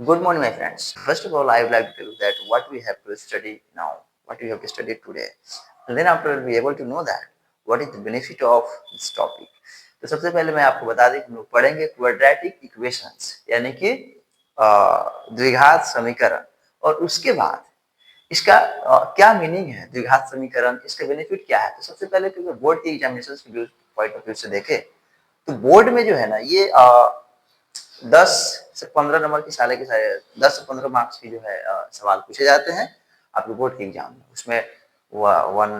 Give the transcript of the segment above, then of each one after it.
Good morning, my friends. First of all, I would like to tell you that what we have to study now, what we have to study today, and then after we'll be able to know that what is the benefit of this topic. तो सबसे पहले मैं आपको बता दें कि हम लोग पढ़ेंगे क्वाड्रेटिक इक्वेशंस यानी कि द्विघात समीकरण और उसके बाद इसका क्या मीनिंग है द्विघात समीकरण, इसका बेनिफिट क्या है। तो सबसे पहले क्योंकि बोर्ड की एग्जामिनेशन के पॉइंट ऑफ व्यू से देखें तो बोर्ड में जो है ना ये 10 से 15 नंबर की सारे के सारे 10 से 15 मार्क्स की जो है सवाल पूछे जाते हैं आपके बोर्ड के एग्जाम में। उसमें one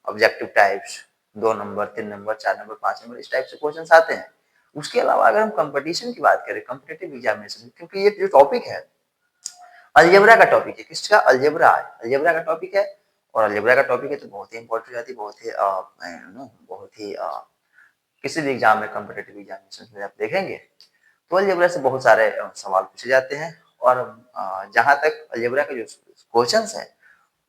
objective types 2 number 3 number 4 number 5 number इस टाइप से क्वेश्चन आते हैं। उसके अलावा अगर हम कंपटीशन की बात करें कॉम्पिटिटिव एग्जामिनेशन, क्योंकि ये जो टॉपिक है अलजेब्रा का टॉपिक है, किसका अलजेब्रा का टॉपिक है। और अलजेब्रा का टॉपिक है तो बहुत ही इंपॉर्टेंट हो जाती है, बहुत ही किसी भी एग्जाम में कॉम्पिटिटिव एग्जामिनेशन में आप देखेंगे तो अलजेब्रा से बहुत सारे सवाल पूछे जाते हैं। और जहां तक अलजेब्रा के जो क्वेश्चंस है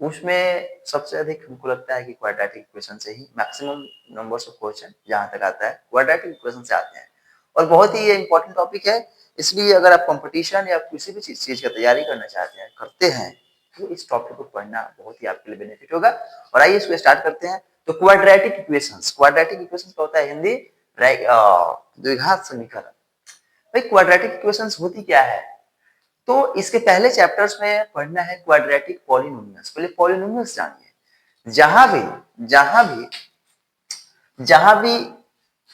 उसमें सबसे अधिक हमको लगता है कि क्वाड्रेटिक इक्वेशन से ही मैक्सिमम नंबर्स ऑफ क्वेश्चन जहां तक आता है क्वाड्रेटिक इक्वेशन से आते हैं। और बहुत ही ये इंपॉर्टेंट टॉपिक है, इसलिए अगर आप कंपटीशन या किसी भी चीज का तैयारी करना चाहते हैं करते हैं तो इस टॉपिक को पढ़ना बहुत ही आपके लिए बेनिफिट होगा। और आइए इसको स्टार्ट करते हैं। तो क्वाड्रेटिक इक्वेशंस क्या होता है हिंदी द्विघात समीकरण। भाई क्वाड्रेटिक इक्वेशंस होती क्या है, तो इसके पहले चैप्टर्स में पढ़ना है क्वाड्रेटिक पॉलिनोमियल्स। पहले पॉलिनोमियल्स जानिए। जहां भी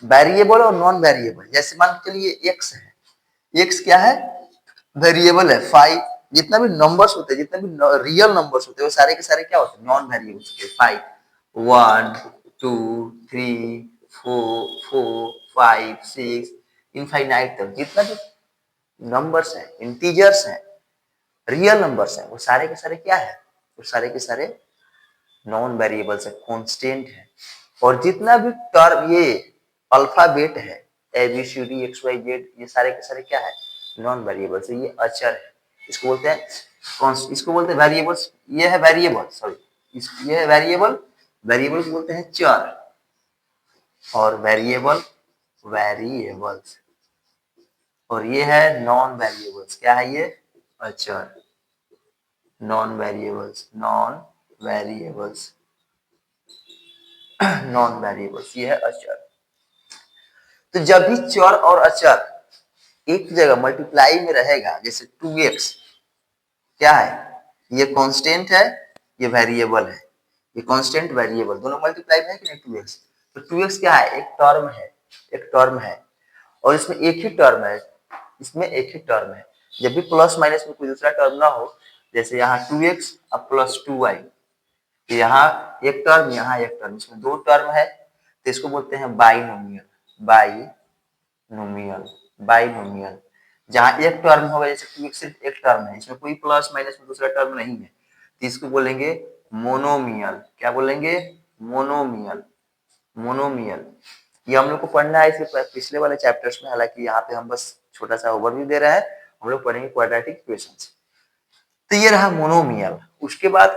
वेरिएबल और नॉन वेरिएबल, जैसे मान के चलिए एक्स है, एक्स क्या है वेरिएबल है। 5 जितना भी नंबर्स होते हैं, जितने भी रियल नंबर्स होते हैं वो सारे के सारे क्या होते हैं नॉन वेरिएबल्स होते हैं। 5 1 2 3 4 4 5 6 इनफाइनाइट तक जितना भी नंबर्स है, इंटीजर्स है, रियल नंबर्स है, वो सारे के सारे क्या है, वो सारे के सारे नॉन वेरिएबल्स है, कांस्टेंट है। और जितना भी टर्म ये अल्फाबेट है A B C D X Y Z ये सारे के सारे क्या है नॉन वेरिएबल्स है, ये अचर है। इसको बोलते हैं वेरिएबल्स। ये है वेरिएबल, सॉरी ये है वेरिएबल, वेरिएबल को बोलते हैं चर। और वेरिएबल्स और ये है नॉन वेरिएबल्स, क्या है ये अचर। नॉन वेरिएबल्स नॉन वेरिएबल्स ये है अचर। तो जब भी चर और अचर एक जगह मल्टीप्लाई में रहेगा, जैसे 2x क्या है ये कांस्टेंट है, ये वेरिएबल है, ये कांस्टेंट वेरिएबल दोनों मल्टीप्लाई में है कि नहीं 2x। तो 2x क्या है एक टर्म है और इसमें एक ही टर्म है, इसमें एक ही टर्म है। जब भी प्लस माइनस में कोई दूसरा टर्म ना हो, जैसे यहाँ 2x अब प्लस 2y, यहाँ एक टर्म यहाँ एक टर्म, इसमें दो टर्म है तो इसको बोलते हैं बाइनोमियल। जहां एक टर्म होगा, जैसे 2x सिर्फ एक टर्म है, इसमें कोई प्लस माइनस में दूसरा टर्म नहीं है, तो इसको बोलेंगे मोनोमियल। क्या बोलेंगे मोनोमियल। ये हम लोग को पढ़ना है इसके पिछले वाले चैप्टर्स में, हालांकि यहाँ पे हम बस छोटा सा ओवरव्यू दे रहे हैं। हम लोग पढ़ेंगे क्वाड्रेटिक इक्वेशंस। तो ये रहा मोनोमियल। उसके बाद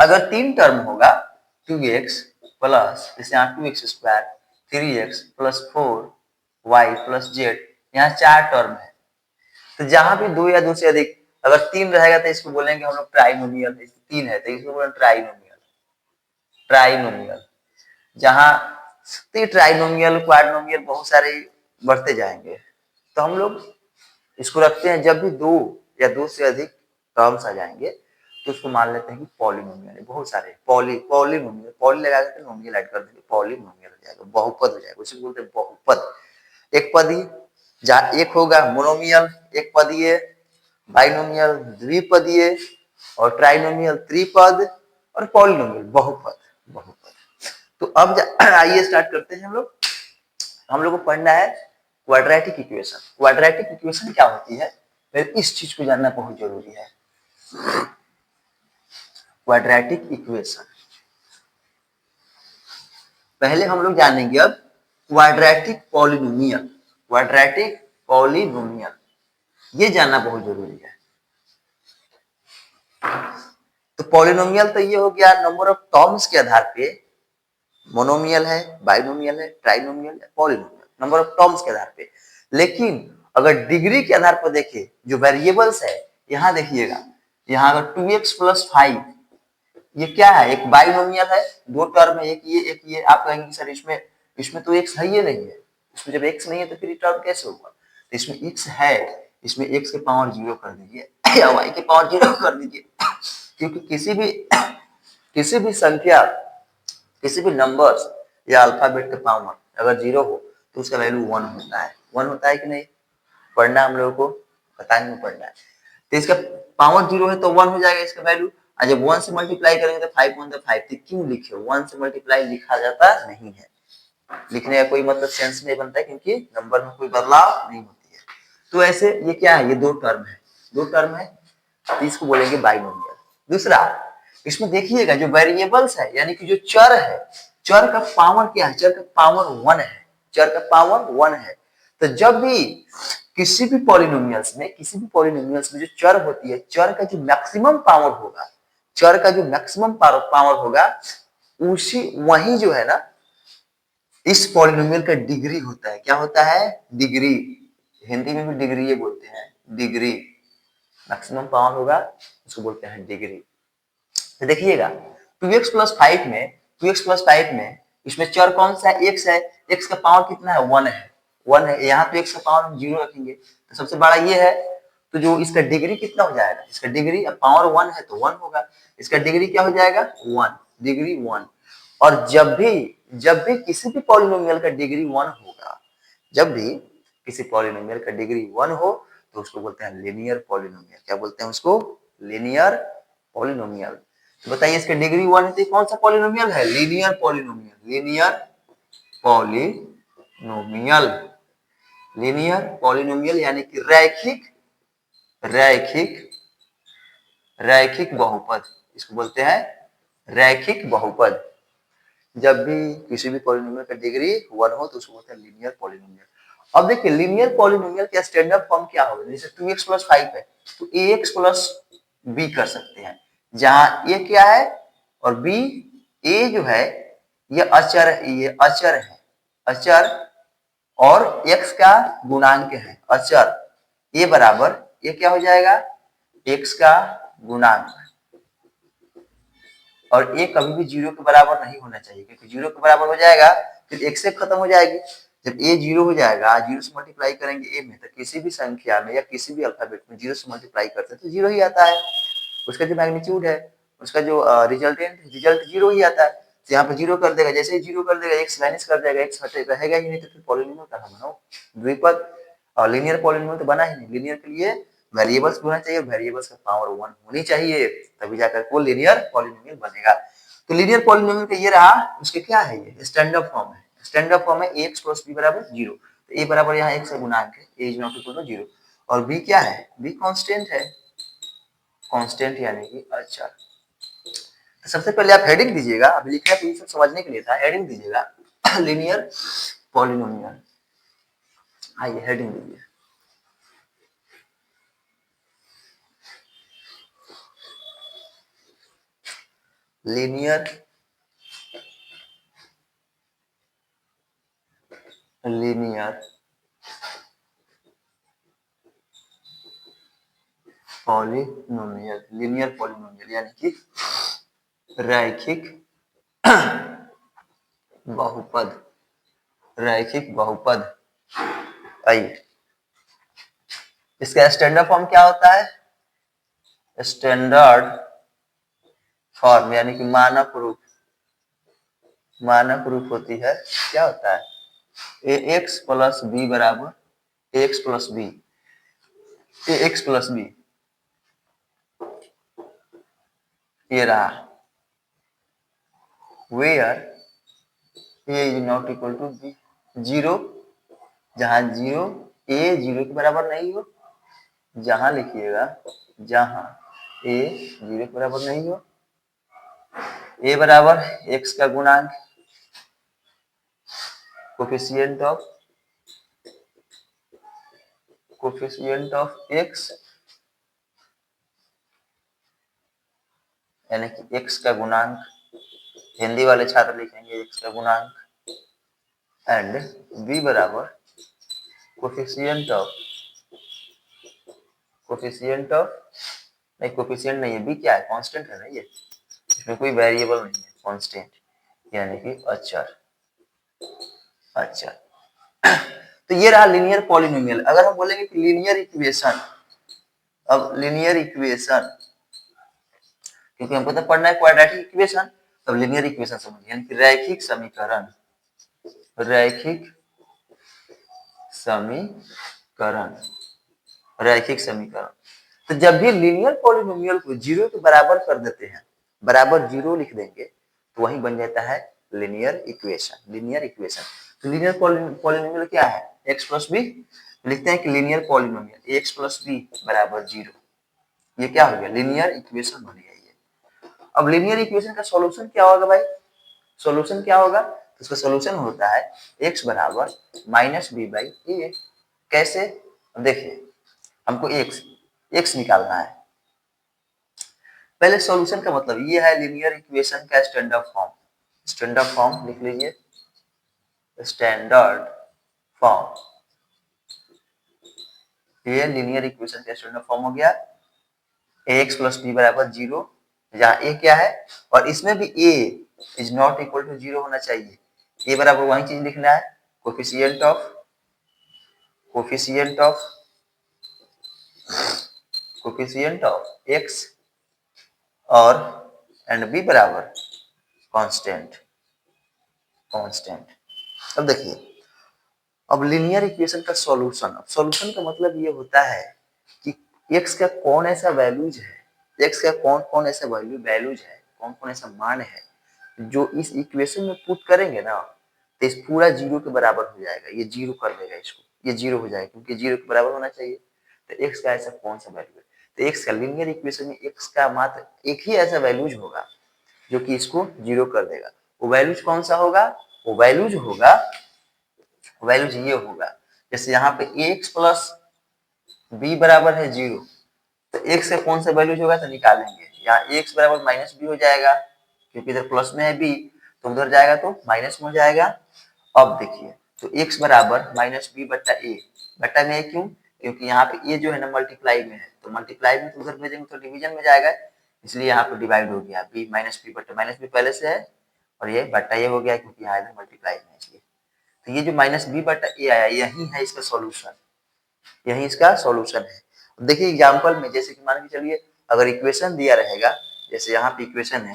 अगर तीन टर्म होगा 2x प्लस जैसे यहाँ 2x² 3x plus 4y plus z, यहाँ चार टर्म है। तो जहां भी दो या दो से अधिक अगर तीन रहेगा तो इसको बोलेंगे हम लोग ट्राइनोमियल। तीन है तो इसको बोलेंगे ट्राइनोमियल। जहां ट्राइनोमियल क्वाड्रोमियल बहुत सारे बढ़ते जाएंगे, तो हम लोग इसको रखते हैं जब भी दो या दो से अधिक टर्म्स आ जाएंगे तो उसको मान लेते हैं कि पॉलिनोमियल है। बहुत सारे पॉलिनोमियल, पॉली लगा के नोमियल ऐड कर देंगे, पॉलिनोमियल हो जाएगा, बहुपद हो जाएगा, उसे बोलते हैं बहुपद। एक पदी जहाँ एक होगा मोनोमियल एक पदीय, बाइनोमियल द्विपदीय, और ट्राइनोमियल त्रिपद, और पॉलिनोमियल बहुपद। तो अब आइए स्टार्ट करते हैं। हम लोग को पढ़ना है क्वाड्रेटिक इक्वेशन। क्वाड्रेटिक इक्वेशन क्या होती है, इस चीज को जानना बहुत जरूरी है। क्वाड्रेटिक इक्वेशन पहले हम लोग जानेंगे अब क्वाड्रेटिक पॉलिनोमियल। ये जानना बहुत जरूरी है। तो पॉलिनोमियल तो ये हो गया नंबर ऑफ टर्म्स के आधार पे, मोनोमियल है, बाइनोमियल है, ट्राइनोमियल है, पॉलिनोमियल नंबर ऑफ टर्म्स के आधार पे। लेकिन अगर डिग्री के आधार पर देखिए जो वेरिएबल्स है, यहाँ देखिएगा, यहाँ अगर 2x प्लस 5, ये क्या है, एक बाइनोमियल है, दो टर्म है, एक ये आप कहेंगे सर इसमें तो x है ही नहीं है, इसमें जब x नहीं है तो फिर ये टर्म कैसे होगा, तो इसमें x है, इसमें x के पावर 0 कर दीजिए या y के पावर 0 कर दीजिए, क्योंकि किसी भी संख्या, किसी भी नंबर्स या अल्फाबेट का पावर अगर 0 हो तो उसका वैल्यू 1 होता है, 1 होता है कि नहीं, पढ़ना हम लोगों को पता नहीं पढ़ना है, तो इसका पावर 0 है तो 1 हो जाएगा इसका वैल्यू, और जब 1 से मल्टीप्लाई करेंगे तो 5 1 5, तो क्यों लिखे 1 से मल्टीप्लाई लिखा जाता नहीं है, लिखने का कोई मतलब सेंस नहीं बनता है, क्योंकि नंबर में कोई बदलाव नहीं होती है। तो ऐसे ये क्या है, ये दो टर्म है, तो इसको बोलेंगे बाइनोमियल। दूसरा, इसमें देखिएगा जो वेरिएबल्स है, यानी कि जो चर है, चर का पावर क्या है, चर का पावर 1 है, चर का पावर 1 है। तो जब भी किसी भी पॉलिनोमियल्स में जो चर होती है, चर का जो मैक्सिमम पावर होगा, चर का जो मैक्सिमम पावर होगा, उसी वही जो है ना, इस पॉलिनोमियल का डिग्री होता है। क्या होता है, डिग्री, हिंदी में भी डिग्री ये बोलते हैं, डिग्री, मैक्सिमम पावर होगा उसको बोलते हैं डिग्री। तो देखिएगा 2x प्लस 5 में, 2x प्लस 5 में इसमें चर कौन सा है, x है, x का पावर कितना है, 1 है, 1 है, यहाँ तो x का पावर हम 0 रखेंगे, तो सबसे बड़ा ये है, तो जो इसका डिग्री कितना हो जाएगा, इसका डिग्री, अब पावर 1 है तो 1 होगा, इसका डिग्री क्या हो जाएगा, 1, डिग्री 1। और जब भी किसी भी पॉलिनोमियल का डिग्री 1 होगा, जब भी किसी पॉलिनोमियल का डिग्री 1 हो तो उसको बोलते हैं लीनियर पॉलिनोमियल। क्या बोलते हैं उसको, लीनियर पॉलिनोमियल। तो बताइए इसका डिग्री 1 है तो कौन सा पॉलिनोमियल है, linear polynomial, linear polynomial, linear polynomial यानी कि रैखिक रैखिक बहुपद, इसको बोलते हैं रैखिक बहुपद। जब भी किसी भी पॉलिनोमियल का डिग्री 1 हो तो उसको बोलते हैं लीनियर पॉलिनोमियल। अब देखिए लीनियर पॉलिनोमियल का स्टैंडर्ड फॉर्म क्या होगा, जैसे 2x प्लस 5 है तो ax प्लस b कर सकते हैं, जहां a क्या है और b, a जो है ये अचर है, अचर, और x का गुणांक है, अचर, a बराबर, ये क्या हो जाएगा, x का गुणांक, और ए कभी भी 0 के बराबर नहीं होना चाहिए, क्योंकि 0 के बराबर हो जाएगा फिर एक से खत्म हो जाएगी। जब ए 0 हो जाएगा, 0 से मल्टीप्लाई करेंगे ए में, तो किसी भी संख्या में या किसी भी अल्फाबेट में 0 से मल्टीप्लाई करते हैं तो 0 ही आता है, उसका जो मैग्नीट्यूड है, उसका जो रिजल्ट 0 ही आता है। तो यहाँ पे 0 कर देगा, जैसे ही 0 कर देगा x माइनस कर देगा, x हटे रहेगा ही नहीं, तो फिर पॉलिनोमियल कहाँ बनाओ, द्विपद। और लीनियर पॉलिनोमियल तो बना ही नहीं, लीनियर के लिए वेरिएबल्स होना चाहिए, वेरिएबल्स का पावर 1 होनी चाहिए, तभी जाकर वो लीनियर पॉलिनोमियल बनेगा। तो लीनियर पॉलिनोमियल का ये रहा, उसके क्या है, ये स्टैंडर्ड फॉर्म है, स्टैंडर्ड फॉर्म है ax प्लस b बराबर 0, तो a बराबर यहाँ x का गुणांक है, a is not equal to 0, और b क्या है, b कांस्टेंट है, कांस्टेंट यानी कि अचर। तो सबसे पहले आप हेडिंग दीजिएगा, अभी लिखना तो ये सब समझने के लिए था, हेडिंग दीजिएगा लीनियर पॉलिनोमियल, आइए हेडिंग दीजिए, लीनियर लीनियर पॉलिनोमियल यानी कि रैखिक बहुपद, रैखिक बहुपद। आइए इसका स्टैंडर्ड फॉर्म क्या होता है, स्टैंडर्ड फॉर्म यानी कि मानक रूप होती है, क्या होता है, ax प्लस बी बराबर ax plus B, ax plus B, ये रहा, where a is not equal to B, 0, जहां 0, a 0 के बराबर नहीं हो, जहां लिखिएगा जहां a 0 के बराबर नहीं हो, a बराबर x का गुणांक, कोफिशिएंट ऑफ x, यानी कि x का गुणांक, हिंदी वाले छात्र लिखेंगे x का गुणांक, एंड b बराबर कोफिशिएंट ऑफ कोफिशिएंट ऑफ, नहीं कोफिशिएंट नहीं है, बी क्या है, कांस्टेंट है ना ये, इसमें कोई वेरिएबल नहीं है, कांस्टेंट यानी कि अचर। अच्छा, तो ये रहा लीनियर पॉलिनोमियल। अगर हम बोलेंगे कि लीनियर इक्वेशन, अब लीनियर इक्वेशन क्योंकि हमको तो पढ़ना है क्वाड्रेटिक इक्वेशन, तो लीनियर इक्वेशन समझिए यानी कि रैखिक समीकरण, रैखिक समीकरण, रैखिक समीकरण। तो जब भी लीनियर पॉलिनोमियल को जीरो के बराबर कर देते हैं, बराबर जीरो लिख देंगे, तो वही बन जाता है लीनियर इक्वेशन, लीनियर इक्वेशन। तो लीनियर पॉलिनोमियल क्या है, एक्स प्लस बी, लिखते हैं कि linear polynomial X plus B बराबर जीरो, ये क्या हो गया, लीनियर इक्वेशन बन गया ये। अब लीनियर इक्वेशन का सॉल्यूशन क्या होगा भाई, सॉल्यूशन क्या होगा, तो इसका सॉल्यूशन होता है x बराबर माइनस बी बाई ए। कैसे, अब देखिए हमको x निकालना है। पहले सॉल्यूशन का मतलब ये है लीनियर इक्वेशन का स्टैंडर्ड फॉर्म, स्टैंडर्ड फॉर्म लिख लीजिए, स्टैंडर्ड फॉर्म, ये लीनियर इक्वेशन का स्टैंडर्ड फॉर्म हो गया ax प्लस बी बराबर जीरो, जहाँ a क्या है, और इसमें भी a is not equal to zero होना चाहिए, a बराबर वही चीज लिखना है, coefficient of, coefficient of, coefficient of x और एंड b बराबर कांस्टेंट, कांस्टेंट। अब देखिए, अब लीनियर इक्वेशन का सॉल्यूशन, अब सॉल्यूशन का मतलब ये होता है कि x का कौन ऐसा वैल्यूज है, x का कौन कौन ऐसा वैल्यूज है, कौन कौन ऐसा मान है जो इस इक्वेशन में पुट करेंगे ना, तो इस पूरा जीरो के बराबर हो जाएगा, ये जीरो कर देगा इसको, ये जीरो हो जाएगा क्योंकि जीरो के बराबर होना चाहिए। तो x का ऐसा कौन सा वैल्यू है, तो x का लीनियर इक्वेशन में x का मात्र एक ही ऐसा वैल्यूज होगा जो कि इसको जीरो कर देगा। वो वैल्यूज कौन सा होगा, वो वैल्यूज होगा, वैल्यूज ये होगा, जैसे यहाँ पे x प्लस बी बराबर है जीरो, तो x का कौन सा वैल्यूज होगा तो निकालेंगे, यहाँ x बराबर माइनस बी हो जाएगा क्योंकि इधर प्लस में है b, तो उधर जाएगा तो माइनस में हो जाएगा। अब देखिए, तो x बराबर माइनस बी बट्टा ए, बट्टा में क्यों, क्योंकि यहाँ पे a जो है ना मल्टीप्लाई में है, तो मल्टीप्लाई में तो उधर भेजेंगे तो डिवीजन में जाएगा, इसलिए यहाँ पे डिवाइड हो गया, b माइनस बी बट्टा, माइनस बी पहले से है और ये बट्टा ये हो गया क्योंकि यहाँ इधर मल्टीप्लाई में है इसलिए। तो ये जो माइनस बी बट्टा ए आया, यही है इसका सॉल्यूशन, यही इसका सॉल्यूशन है। देखिए एग्जांपल में, जैसे कि मान के चलिए अगर इक्वेशन दिया रहेगा, जैसे यहाँ पे इक्वेशन है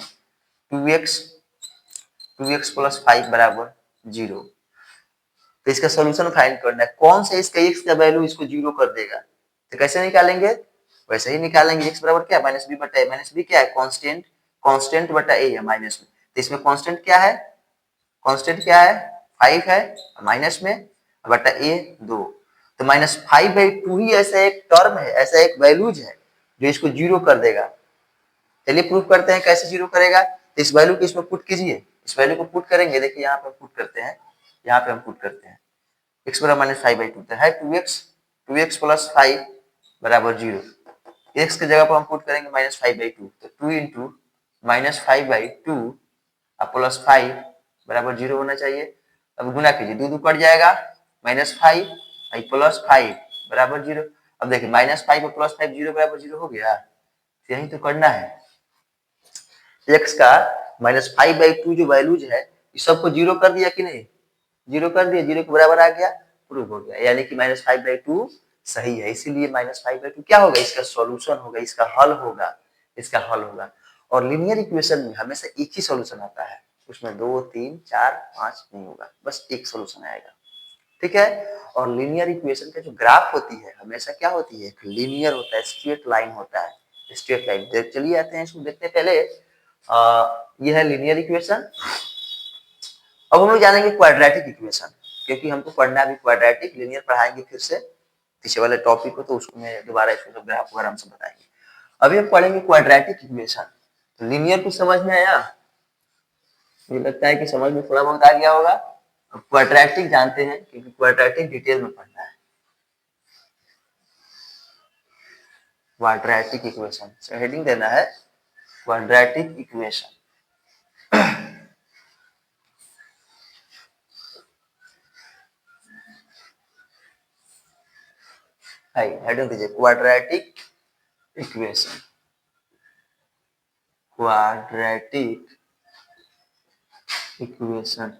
2x प्लस 5 बराबर जीरो, तो इसका सॉल्यूशन फाइंड करना है, कौन सा इसका x का वैल्यू इसको जीरो कर देगा, तो कैसे निकालेंगे, वैसे ही निकालेंगे, x बराबर क्या, माइनस बी बटा ए, माइनस बी क्या है, कांस्टेंट, कांस्टेंट बटा ए है माइनस में, तो इसमें कांस्टेंट क्या है, कांस्टेंट क्या है, 5 है, माइनस में बटा ए 2, तो माइनस 5/2 ही ऐसा एक टर्म है, ऐसा एक वैल्यूज है जो इसको जीरो कर देगा। चलिए प्रूफ करते हैं कैसे जीरो करेगा, तो इस वैल्यू को इसमें पुट कीजिए, इस वैल्यू को पुट करेंगे, देखिए यहाँ पे हम पुट करते हैं, यहाँ पे हम पुट करते हैं x बराबर माइनस 5/2 तो है 2x प्लस 5 बराबर जीरो, x की जगह पर हम पुट करेंगे माइनस 5/2, तो 2 इंटू माइनस 5/2 अब प्लस 5 बराबर जीरो होना चाहिए। अब गुना कीजिए, दो दो कट जाएगा, माइनस 5 प्लस 5 बराबर जीरो। अब देखिए माइनस 5 और प्लस 5 जीरो बराबर जीरो हो गया, यही तो करना है, x का माइनस 5/2 जो वैल्यूज है इस सबको जीरो कर दिया कि नहीं, जीरो कर दिया, जीरो के बराबर आ गया, प्रूव हो गया, यानी कि माइनस 5/2 सही है, इसीलिए माइनस 5/2 क्या होगा, इसका सॉल्यूशन होगा, इसका हल होगा, इसका हल होगा। और लीनियर इक्वेशन में हमेशा एक ही सॉल्यूशन आता है, उसमें 2 3 4 5 नहीं होगा, बस एक सॉल्यूशन आएगा, ठीक है। और लीनियर इक्वेशन का जो ग्राफ होती है हमेशा क्या होती है, एक लीनियर होता है, स्ट्रेट लाइन होता है, स्ट्रेट लाइन। चलिए आते हैं इसको देखते हैं, पहले ये है लीनियर इक्वेशन। अब हम लोग जानेंगे क्वाड्रेटिक इक्वेशन, क्योंकि हमको पढ़ना भी क्वाड्रेटिक, लीनियर पढ़ाएंगे फिर से पीछे वाले टॉपिक को, तो उसको मैं दोबारा इसको ग्राफ वगैरह हमसे बताएंगे। अभी हम पढ़ेंगे क्वाड्रेटिक इक्वेशन। तो लीनियर कुछ समझ में आया, मुझे लगता है कि समझ में थोड़ा बहुत आ गया होगा। अब क्वाड्रेटिक जानते हैं क्योंकि क्वाड्रेटिक डिटेल में पढ़ना है, क्वाड्रेटिक इक्वेशन से हेडिंग देना है क्वाड्रेटिक इक्वेशन। है, हेडिंग दीजिए क्वाड्रेटिक इक्वेशन, क्वाड्रेटिक इक्वेशन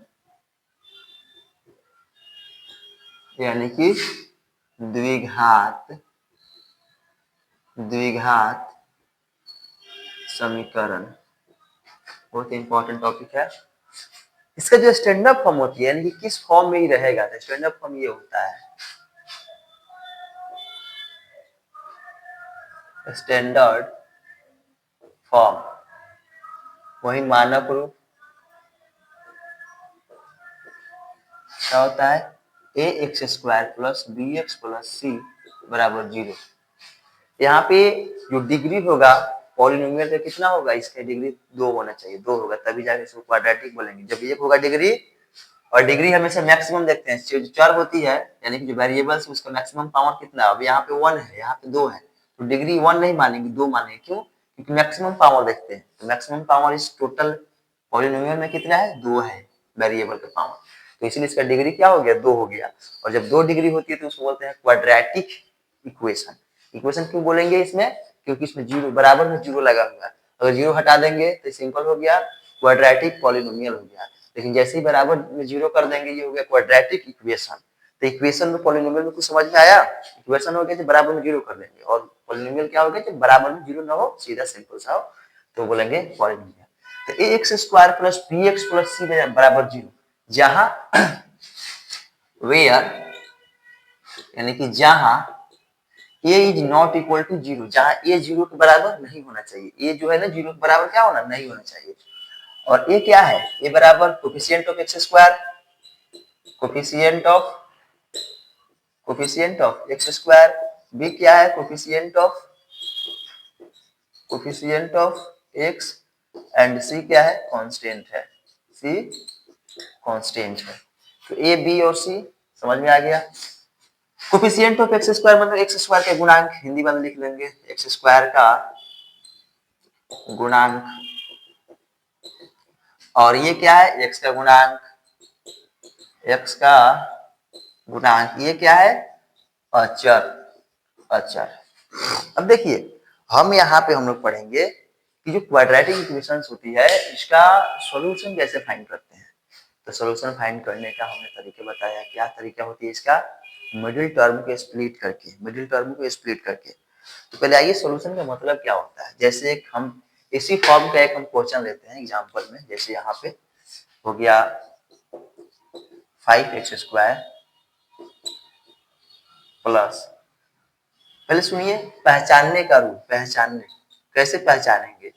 यानी कि द्विघात द्विघात समीकरण, बहुत इंपॉर्टेंट टॉपिक है। इसका जो स्टैंडर्ड फॉर्म होती है यानी कि किस फॉर्म में ही रहेगा, तो स्टैंडर्ड फॉर्म ये होता है, स्टैंडर्ड फॉर्म वही मानक रूप क्या होता है, A X square plus B X plus C बराबर 0। यहाँ पे जो डिग्री होगा पॉलिनोमियल का कितना होगा, इसका डिग्री 2 होना चाहिए, 2 होगा तभी जाके इसको क्वाड्रेटिक बोलेंगे। जब 1 होगा डिग्री, और डिग्री हमेशा मैक्सिमम देखते हैं, जो चर होती है यानी कि जो वेरिएबल्स उसका मैक्सिमम पावर कितना है, अब यहाँ पे 1 है, यहाँ पे 2 है, तो डिग्री 1 नहीं मानेंगे, 2 मानेंगे। क्यों? क्योंकि मैक्सिमम पावर देखते हैं, तो मैक्सिमम पावर इस टोटल पॉलिनोमियल में कितना है, 2 है वेरिएबल का पावर, तो इसलिए इसका डिग्री क्या हो गया, 2 हो गया। और जब 2 डिग्री होती है तो उसको बोलते हैं क्वाड्रेटिक इक्वेशन। इक्वेशन क्यों बोलेंगे इसमें, क्योंकि इसमें जीरो बराबर में जीरो लगा हुआ है, अगर जीरो हटा देंगे तो सिंपल हो गया क्वाड्रेटिक पॉलिनोमियल हो गया। लेकिन जैसे ही बराबर में जीरो कर देंगे ये हो गया क्वाड्रेटिक इक्वेशन। तो इक्वेशन में पॉलिनोमियल में कुछ समझ में आया, इक्वेशन हो गया जब बराबर में जीरो कर देंगे, और पॉलिनोमियल क्या हो गया जब बराबर में जीरो ना हो, सीधा सिंपल सा हो, तो बोलेंगे पॉलिनोमियल। तो A X square plus B X plus C बराबर 0, जहां वेयर यानी कि जहां A is not equal to 0, जहां ए 0 के बराबर नहीं होना चाहिए, ए जो है ना 0 के बराबर क्या होना, नहीं होना चाहिए। और ए क्या है, ए बराबर coefficient of X square, coefficient of X square, B क्या है, coefficient of X, and C क्या है, कांस्टेंट है, सी कांस्टेंट है। तो ए बी और सी समझ में आ गया। कोफिशिएंट ऑफ एक्स स्क्वायर मतलब एक्स स्क्वायर के गुणांक, हिंदी में लिख लेंगे एक्स स्क्वायर का गुणांक, और ये क्या है, एक्स का गुणांक, एक्स का गुणांक, ये क्या है, अचर, अचर। अब देखिए हम यहाँ पे हम लोग पढ़ेंगे कि जो क्वाड्रेटिक इक्वेशंस होती है इसका सॉल्यूशन कैसे फाइंड करते हैं। तो सॉल्यूशन फाइंड करने का हमने तरीके बताया, क्या तरीका होती है इसका, मिडिल टर्म को स्प्लिट करके, मिडिल टर्म को स्प्लिट करके। तो पहले आइए सॉल्यूशन का मतलब क्या होता है। जैसे एक हम इसी फॉर्म का एक हम क्वेश्चन लेते हैं एग्जांपल में, जैसे यहाँ पे हो गया 5x स्क्वायर प्लस, पहले सुनिए पहचानने का रूल, पहचानने कैसे पहचानेंगे,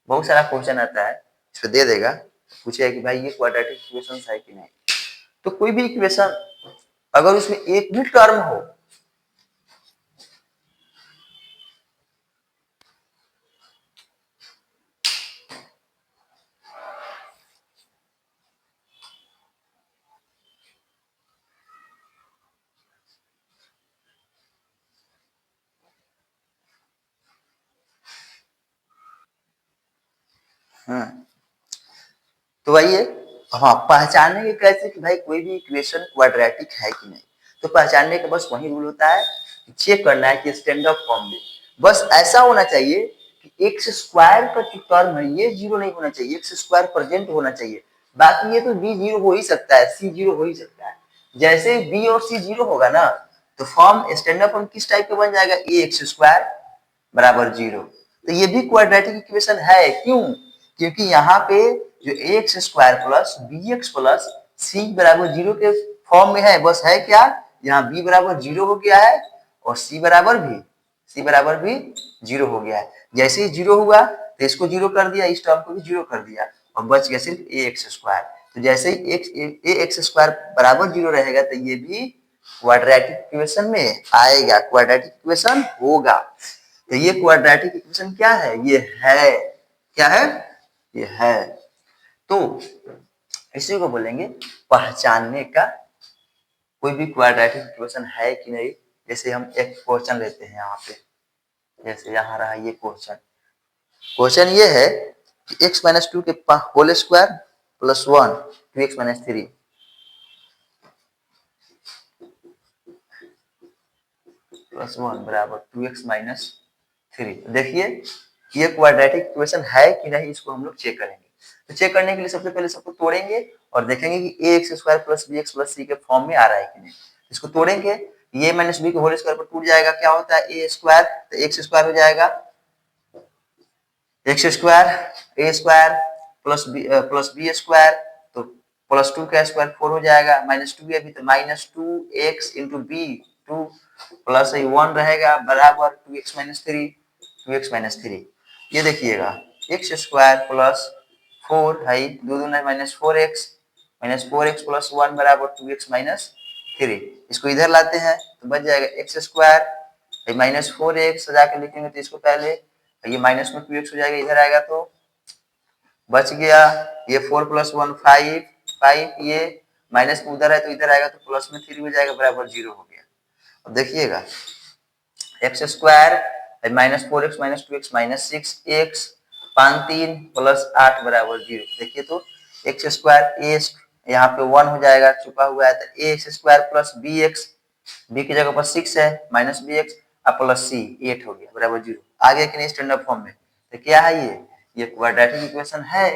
बहुत सारा क्वेश्चन आता है इस पे दे देगा, पूछेगा कि भाई ये क्वाड्रेटिक इक्वेशन है कि नहीं। तो कोई भी इक्वेशन अगर उसमें एक भी टर्म हो, तो आइए हाँ पहचानने के कैसे कि भाई कोई भी इक्वेशन क्वाड्रेटिक है कि नहीं। तो पहचानने का बस वही रूल होता है, चेक करना है कि स्टैंडर्ड फॉर्म में बस ऐसा होना चाहिए कि एक्स स्क्वायर का जो टर्म है ये 0 नहीं होना चाहिए, एक्स स्क्वायर प्रेजेंट होना चाहिए। बाकी ये तो बी 0 हो ही सकता है, सी 0 हो ही सकता है। जैसे बी और सी 0 होगा ना तो फॉर्म स्टैंडर्ड फॉर्म किस टाइप का बन जाएगा, ए एक्स स्क्वायर बराबर 0। तो ये भी क्वाड्रेटिक इक्वेशन है, क्यों, क्योंकि यहाँ पे जो X square plus B X plus C बराबर 0 के फॉर्म में है, बस है क्या, यहाँ बी बराबर 0 हो गया है और सी बराबर भी 0 हो गया है। जैसे ही 0 हुआ तो इसको 0 कर दिया, इस टर्म को भी 0 कर दिया और बच गया सिर्फ ए एक्स स्क्वायर। तो जैसे ही ए एक्स स्क्वायर बराबर 0 रहेगा तो ये भी क्वाड्रेटिक इक्वेशन में आएगा, क्वाड्रेटिक इक्वेशन होगा। तो ये क्वाड्रेटिक इक्वेशन क्या है, ये है, क्या है, ये है। तो इसी को बोलेंगे पहचानने का, कोई भी क्वाड्रेटिक इक्वेशन है कि नहीं। जैसे हम एक क्वेश्चन लेते हैं यहाँ पे, जैसे यहाँ रहा ये क्वेश्चन, क्वेश्चन ये है कि x माइनस 2 के whole square plus 1 2x minus 3, plus 1 बराबर 2x माइनस 3। देखिए ये क्वाड्रेटिक इक्वेशन है कि नहीं, इसको हम लोग चेक करेंगे। तो चेक करने के लिए सबसे पहले सबको तोड़ेंगे और देखेंगे कि A X square plus B X plus C के फॉर्म में आ रहा है कि नहीं। इसको तोड़ेंगे, ए माइनस बी के होल स्क्वायर पर टूट जाएगा, क्या होता है ए स्क्वायर, तो एक्स स्क्वायर हो जाएगा एक्स स्क्वायर, ए स्क्वायर प्लस बी स्क्वायर, तो प्लस 2 का स्क्वायर 4 हो जाएगा, माइनस 2 अभी तो minus 2x into B 2 plus 1 रहेगा बराबर 2x माइनस 3, 2x माइनस 3। ये देखिएगा एक्स स्क्वायर प्लस 4 है, दो दूना माइनस 4x प्लस 1 बराबर 2x माइनस 3। इसको इधर लाते हैं तो बच जाएगा एक्स स्क्वायर माइनस 4x सजा के लिखेंगे तो इसको पहले, ये माइनस में 2x हो जाएगा, इधर आएगा तो बच गया ये 4 प्लस 1 5, 5 ये माइनस में उधर है तो इधर आएगा तो प्लस में 3 हो जाएगा बराबर 0 हो गया। अब देखिएगा x square minus 4x minus 2x minus 6x 5 3 plus 8 बराबर 0। देखिए तो एक्स स्क्वायर ए यहाँ पे 1 हो जाएगा, छुपा हुआ है, तो A X square plus B X, B की जगह पर 6 है माइनस बी एक्स और प्लस सी 8 हो गया बराबर 0। आ गया कि नहीं स्टैंडर्ड फॉर्म में। तो क्या है ये क्वाड्रेटिक इक्वेशन है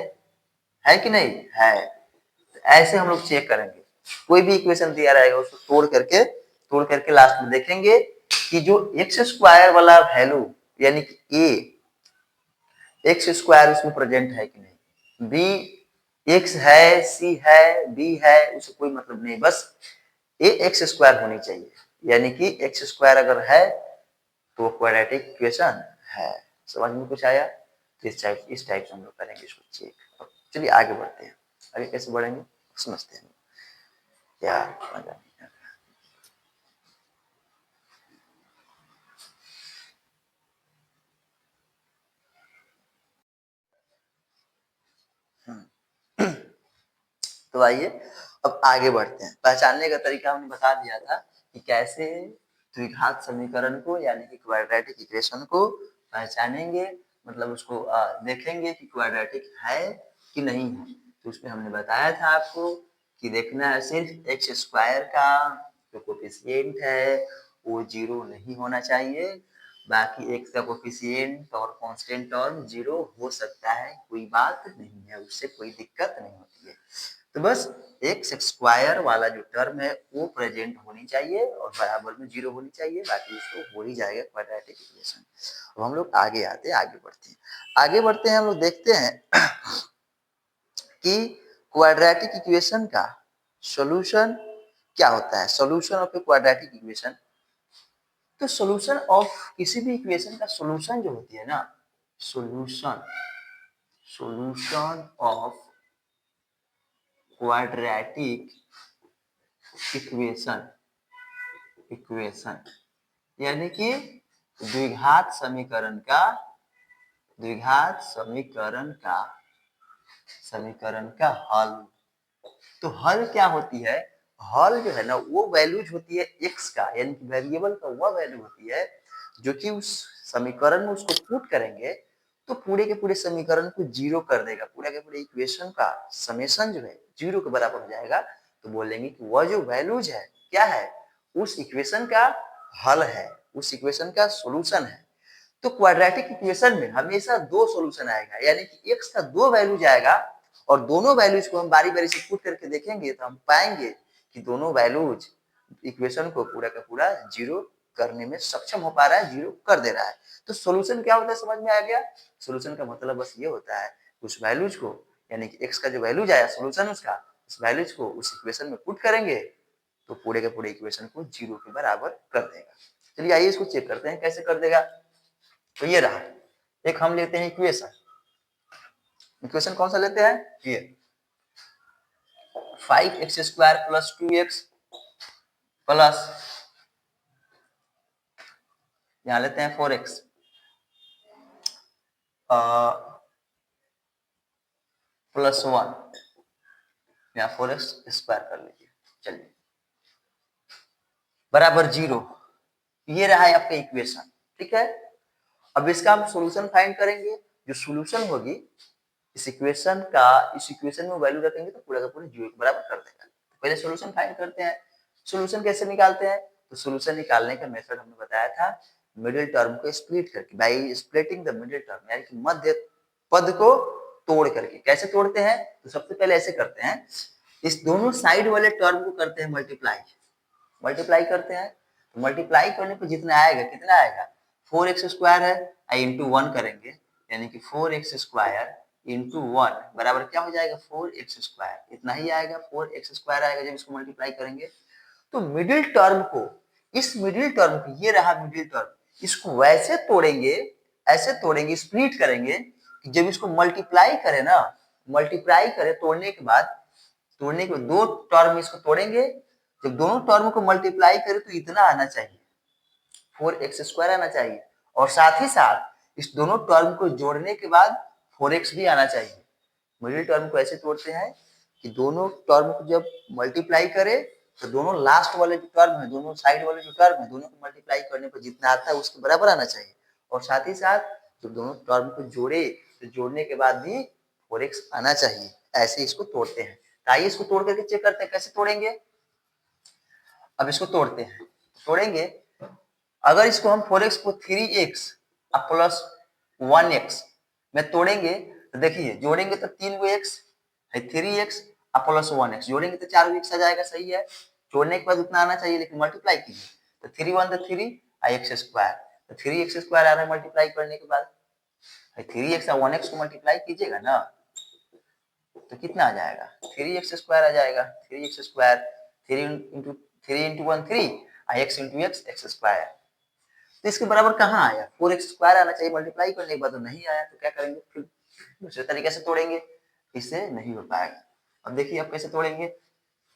कि नहीं है। तो ऐसे हम लोग चेक करेंगे, कोई भी इक्वेशन दिया रहेगा उसको तोड़ करके लास्ट में देखेंगे कि जो एक्स स्क्वायर वाला वैल्यू यानी कि ए एक्स स्क्वायर उसमें प्रेजेंट है कि नहीं, बी एक्स है, सी है, डी है, उससे कोई मतलब नहीं, बस ए एक्स स्क्वायर होनी चाहिए। यानी कि एक्स स्क्वायर अगर है तो क्वाड्रेटिक इक्वेशन है। समझ में कुछ आया? तो इस टाइप से हम लोग करेंगे इसको चेक। चलिए आगे बढ़ते हैं, आगे कैसे बढ़ेंगे समझते हैं क्या मजा नहीं। तो आइए अब आगे बढ़ते हैं। पहचानने का तरीका हमने बता दिया था कि कैसे द्विघात समीकरण को यानी कि क्वाड्रेटिक इक्वेशन को पहचानेंगे, मतलब उसको देखेंगे कि क्वाड्रेटिक है कि नहीं है। तो उसमें हमने बताया था आपको कि देखना है सिर्फ एक्स स्क्वायर का जो कोफिशिएंट है वो 0 नहीं होना चाहिए, बाकी एक्स का कोफिशिएंट और कांस्टेंट टर्म 0 हो सकता है, कोई बात नहीं है, उससे कोई दिक्कत नहीं होती है। तो बस एक्स स्क्वायर वाला जो टर्म है वो प्रेजेंट होनी चाहिए और बराबर में 0 होनी चाहिए, बाकी उसको हो ही जाएगा क्वाड्रेटिक इक्वेशन। अब हम लोग आगे आते हैं, आगे बढ़ते हैं हम लोग देखते हैं कि क्वाड्रेटिक इक्वेशन का सॉल्यूशन क्या होता है। Solution of a quadratic equation, तो सॉल्यूशन ऑफ किसी भी इक्वेशन का सॉल्यूशन जो होती है ना, सॉल्यूशन ऑफ क्वाड्रेटिक इक्वेशन यानी कि द्विघात समीकरण का हल। तो हल क्या होती है, हल जो है ना वो वैल्यूज होती है एक्स का, यानी कि वेरिएबल का वह वैल्यू होती है जो कि उस समीकरण में उसको पुट करेंगे तो पूरे के पूरे समीकरण को 0 कर देगा, पूरा के पूरे इक्वेशन का समेशन जो है 0 के बराबर हो जाएगा। तो बोलेंगे कि वह जो वैल्यूज है क्या है, उस इक्वेशन का हल है, उस इक्वेशन का सॉल्यूशन है। तो क्वाड्रेटिक इक्वेशन में हमेशा दो सॉल्यूशन आएगा, यानी कि एक्स का दो वैल्यू जाएगा और दोनों वैल्यूज को हम बारी बारी से पुट करके देखेंगे तो हम पाएंगे कि दोनों वैल्यूज इक्वेशन को पूरा का पूरा 0 करने में सक्षम हो पा रहा है, 0 कर दे रहा है। तो सॉल्यूशन क्या होता है समझ में आ गया। सॉल्यूशन का मतलब बस ये होता है उस वैल्यूज को, यानी कि एक्स का जो वैल्यूज आया सॉल्यूशन उसका, उस वैल्यूज को उस इक्वेशन में पुट करेंगे तो पूरे के पूरे इक्वेशन को 0 के बराबर कर देगा। चलिए आइए इसको चेक करते हैं कैसे कर देगा। तो ये रहा, एक हम लेते हैं इक्वेशन कौन सा लेते हैं, ये 5x square plus 2x plus यहां लेते हैं 4x प्लस 1, यहाँ 4x स्क्वायर कर लीजिए, चलिए बराबर 0। ये रहा है आपका इक्वेशन, ठीक है। अब इसका हम सॉल्यूशन फाइंड करेंगे, जो सॉल्यूशन होगी इस इक्वेशन में वैल्यू रखेंगे तो पूरा का पूरा 0 के बराबर कर देगा। तो पहले सॉल्यूशन फाइंड करते हैं। सॉल्यूशन कैसे निकालते हैं, तो सोल्यूशन निकालने का मेथड हमने बताया था मिडिल टर्म को स्प्लिट करके, by splitting the middle term, यानी कि मध्य पद को तोड़ करके। कैसे तोड़ते हैं? तो सबसे पहले ऐसे करते हैं, इस दोनों साइड वाले टर्म को करते हैं मल्टीप्लाई, मल्टीप्लाई करते हैं। तो मल्टीप्लाई करने पर जितना आएगा, कितना आएगा, 4x स्क्वायर है, इंटू 1 करेंगे, यानी कि 4x स्क्वायर इंटू 1 बराबर क्या हो जाएगा, 4x स्क्वायर। इतना ही आएगा, 4x स्क्वायर आएगा जब इसको मल्टीप्लाई करेंगे। तो मिडिल टर्म को, इस मिडिल टर्म को, ये रहा मिडिल टर्म, इसको वैसे तोड़ेंगे, ऐसे तोड़ेंगे, स्प्लिट करेंगे कि जब इसको मल्टीप्लाई करें ना, मल्टीप्लाई करें तोड़ने के बाद, तोड़ने के दो टर्म इसको तोड़ेंगे, जब दोनों टर्म को मल्टीप्लाई करें तो इतना आना चाहिए, 4x स्क्वायर आना चाहिए, और साथ ही साथ इस दोनों टर्म को जोड़ने के बाद 4x भी आना चाहिए। मिडिल टर्म को ऐसे तोड़ते हैं कि दोनों टर्म को जब मल्टीप्लाई करें तो दोनों लास्ट वाले जो टर्म है, दोनों साइड वाले जो टर्म है, दोनों को मल्टीप्लाई करने पर जितना आता है उसके बराबर आना चाहिए, और साथ ही साथ जब दोनों टर्म को जोड़े तो जोड़ने के बाद भी 4x आना चाहिए। ऐसे इसको तोड़ते हैं। तो आइए इसको तोड़ करके चेक करते हैं कैसे तोड़ेंगे। अब इसको तोड़ते हैं, तोड़ेंगे। अगर इसको हम 4x को 3x प्लस 1x में तोड़ेंगे तो देखिए, जोड़ेंगे तो 3 गो x है, 3x प्लस 1x, जोड़ेंगे तो 4 गो x आ जाएगा, सही है। जोड़ने के बाद उतना आना चाहिए, लेकिन मल्टीप्लाई कीजिए तो 3 1 तो 3 x स्क्वायर, तो 3x स्क्वायर आ रहा है मल्टीप्लाई करने के बाद, 3x और 1x को मल्टीप्लाई कीजिएगा ना तो कितना आ जाएगा, 3x स्क्वायर आ जाएगा, 3x square, 3 into 1 3, x into x square. तो इसके बराबर कहाँ आया, 4x स्क्वायर आना चाहिए मल्टीप्लाई करने के बाद, तो नहीं आया, तो क्या करेंगे, फिर दूसरे तरीके से तोड़ेंगे, इससे नहीं हो पाएगा। अब देखिए अब कैसे तोड़ेंगे।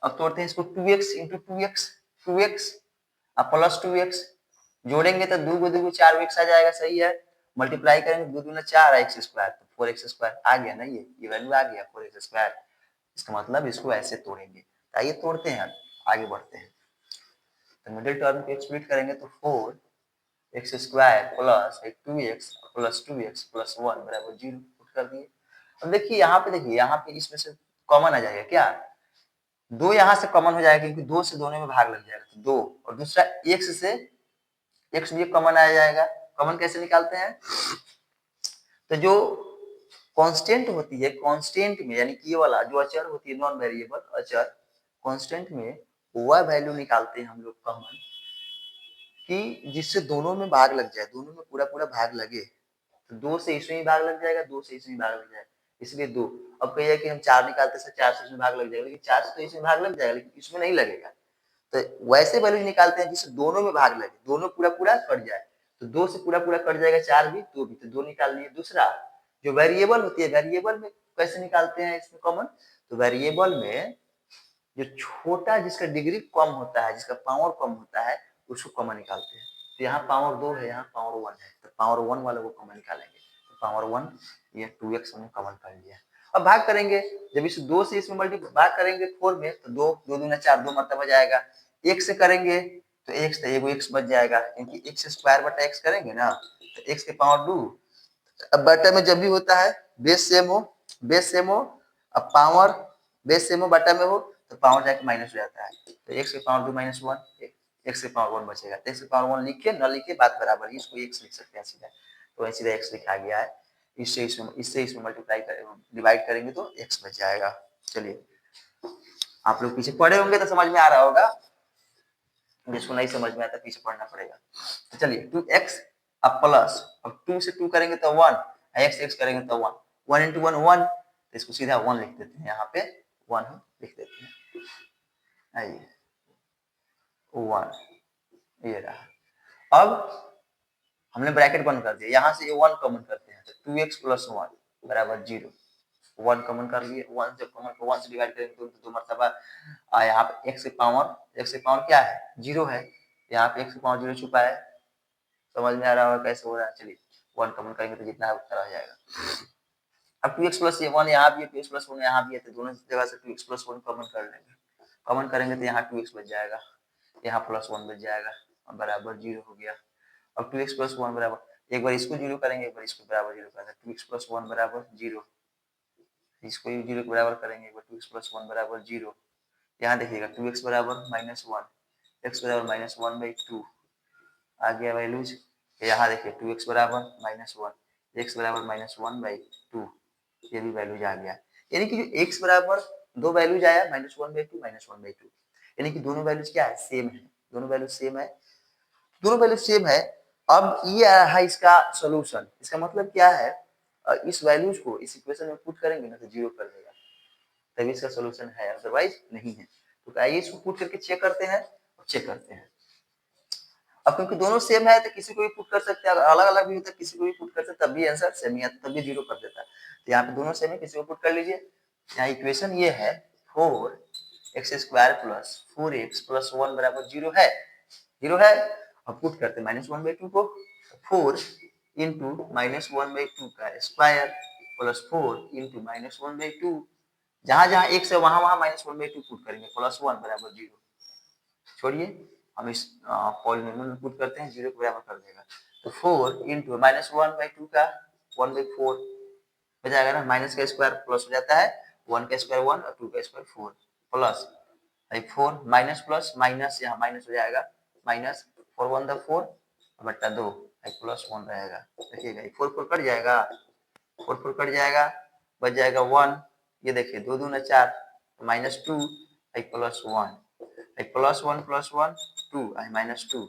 अब तोड़ते हैं इसको, 2x इंटू 2x, 2x अब प्लस 2x, जोड़ेंगे तो 2 को 2 को 4x आ जाएगा, सही है। मल्टीप्लाई करेंगे 2 दूना 4 x स्क्वायर, तो 4x स्क्वायर आ गया ना, ये वैल्यू आ गया 4x स्क्वायर। इसका मतलब इसको ऐसे तोड़ेंगे। तो आइए तोड़ते हैं, आगे बढ़ते हैं। तो मिडिल टर्म को स्प्लिट करेंगे तो 4x square plus 2x plus 2x plus 1 बराबर 0 पुट कर दिए। अब देखिए यहाँ पे, देखिए यहाँ पे इसमें से कॉमन आ जाएगा क्या, 2 यहाँ से कॉमन हो जाएगा, क्योंकि 2 से दोनों में भाग लग जाएगा, तो 2, और दूसरा x से x भी कॉमन आ जाएगा। कॉमन कैसे निकालते हैं, तो जो कांस्टेंट होती है, कांस्टेंट में यानी कि ये वाला जो अचर होती है, नॉन वेरिएबल अचर, कांस्टेंट में वह वैल्यू निकालते हैं हम लोग कॉमन, कि जिससे दोनों में भाग लग जाए, दोनों में पूरा पूरा भाग लगे। तो 2 से इसमें भी भाग लग जाएगा, 2 से इसमें भी भाग लग जाएगा, इसलिए 2। अब कहिए कि हम 4 निकालते हैं, 4 से इसमें भाग लग जाएगा, लेकिन 4 से तो इसमें भाग लग जाएगा, लेकिन इसमें नहीं लगेगा। तो वैसे वैल्यू निकालते हैं जिससे दोनों में भाग लगे, दोनों पूरा पूरा कट जाए। तो 2 से पूरा पूरा कट जाएगा, 4 भी, 2 भी, तो 2 निकाल लिए। दूसरा जो वेरिएबल होती है, वेरिएबल में कैसे निकालते हैं इसमें कॉमन, तो वेरिएबल में जो छोटा, जिसका डिग्री कम होता है, जिसका पावर कम होता है, उसको कॉमन निकालते हैं। तो यहाँ पावर 2 है, यहाँ पावर 1 है, तो पावर 1 वाले को कॉमन निकालेंगे, तो पावर 1 ये 2x हमने कॉमन कर लिया। अब भाग करेंगे, जब इस 2 से इसमें मल्टीप्लाई भाग करेंगे 4 में, तो 2 2 दूना 4, 2 मरतबा जाएगा। 1 से करेंगे तो x, तो एगो x बच जाएगा, क्योंकि x स्क्वायर बटा x करेंगे ना, तो x के पावर 2। अब बटा में जब भी होता है बेस सेम हो, बेस सेम हो, अब पावर बेस सेम हो बटा में हो, तो पावर जाके माइनस हो जाता है, तो x के पावर 2 माइनस 1, x के पावर 1 बचेगा, तो x के पावर 1 लिखे न लिखे बात बराबर ही, इसको x लिख सकते हैं सीधा, तो वही सीधा x लिखा गया है। इससे इसमें मल्टीप्लाई डिवाइड करेंगे तो x बच जाएगा। चलिए, आप लोग पीछे पढ़े होंगे तो समझ में आ रहा होगा, जिसको नहीं समझ में आता पीछे पढ़ना पड़ेगा। तो चलिए 2x अब प्लस, अब 2 से 2 करेंगे तो 1, x करेंगे तो 1, 1 इंटू 1 1, तो इसको सीधा 1 लिख देते हैं, यहाँ पे 1 हम लिख देते हैं, आइए 1, ये रहा। अब हमने ब्रैकेट बंद कर दिया, यहाँ से ये 1 कॉमन करते हैं, तो 2x प्लस 1 बराबर 0, 1 कॉमन कर लिए, 1 जब कॉमन को 1 से डिवाइड करेंगे तो 2 मरतबा यहाँ पे x के पावर क्या है, 0 है, यहाँ पे x के पावर 0 छुपा है। समझ में आ रहा होगा कैसे हो रहा है। चलिए 1 कॉमन करेंगे तो जितना है उतना आ जाएगा। अब 2x प्लस 1 यहाँ भी है, 2x प्लस 1 यहाँ भी है, तो दोनों जगह से 2x प्लस 1 कॉमन कर लेंगे। कॉमन करेंगे तो यहाँ 2x बच जाएगा, यहाँ प्लस 1 बच जाएगा, और बराबर 0 हो गया। अब 2x प्लस 1 बराबर, एक बार इसको 0 करेंगे, एक बार इसको बराबर 0 करेंगे, 2x प्लस 1 बराबर 0, इसको 0 के बराबर करेंगे, एक बार 2x प्लस 1 बराबर 0। यहाँ देखिएगा 2x बराबर -1, x बराबर माइनस वन बाई टू आ गया वैल्यूज। यहाँ देखिए 2x बराबर माइनस वन, एक्स बराबर माइनस वन बाई टू, ये भी वैल्यूज आ गया। यानी कि जो x बराबर दो वैल्यूज आया minus one by to minus one by to, यानी कि दोनों वैल्यूज क्या है, सेम है, दोनों वैल्यूज सेम है, दोनों वैल्यू सेम है। अब ये है इसका सॉल्यूशन, इसका मतलब क्या है, इस वैल्यूज को इस इक्वेशन में पुट करेंगे ना तो जीरो कर देगा, तभी इसका सॉल्यूशन है, अदरवाइज नहीं है। तो आइए इसको पुट करके चेक करते हैं, चेक करते हैं। अब क्योंकि दोनों सेम है तो किसी को भी पुट कर सकते हैं, अगर अलग अलग भी होता है किसी को भी पुट कर सकते तब भी आंसर सेम ही आता, तब भी जीरो कर देता है। तो यहाँ पे दोनों सेम है, किसी को पुट कर लीजिए। यहाँ इक्वेशन ये है 4x² प्लस 4x प्लस 1 बराबर जीरो है, जीरो है। अब पुट करते माइनस वन बाई टू को, 4 into minus one by two का square plus 4 into minus one by two, जहां जहां x है वहां वहां minus one by two put करेंगे, प्लस वन बराबर जीरो। छोड़िए, हम इस पॉलिनोमियल में पुट करते हैं, जीरो के बराबर कर देगा। तो 4 into minus one by two का 1 बाई 4 हो जाएगा ना, माइनस का स्क्वायर प्लस हो जाता है, 1 का स्क्वायर 1 और 2 का square 4 plus 4 minus plus minus, यहाँ माइनस हो जाएगा, माइनस 4 1 द 4 बट्टा 2 प्लस 1 रहेगा। देखिएगा 4 4 कट जाएगा, 4 4 कट जाएगा, बच जाएगा 1, ये देखिए 2 दूना 4 minus 2 plus 1 plus 1 plus 1 2 minus 2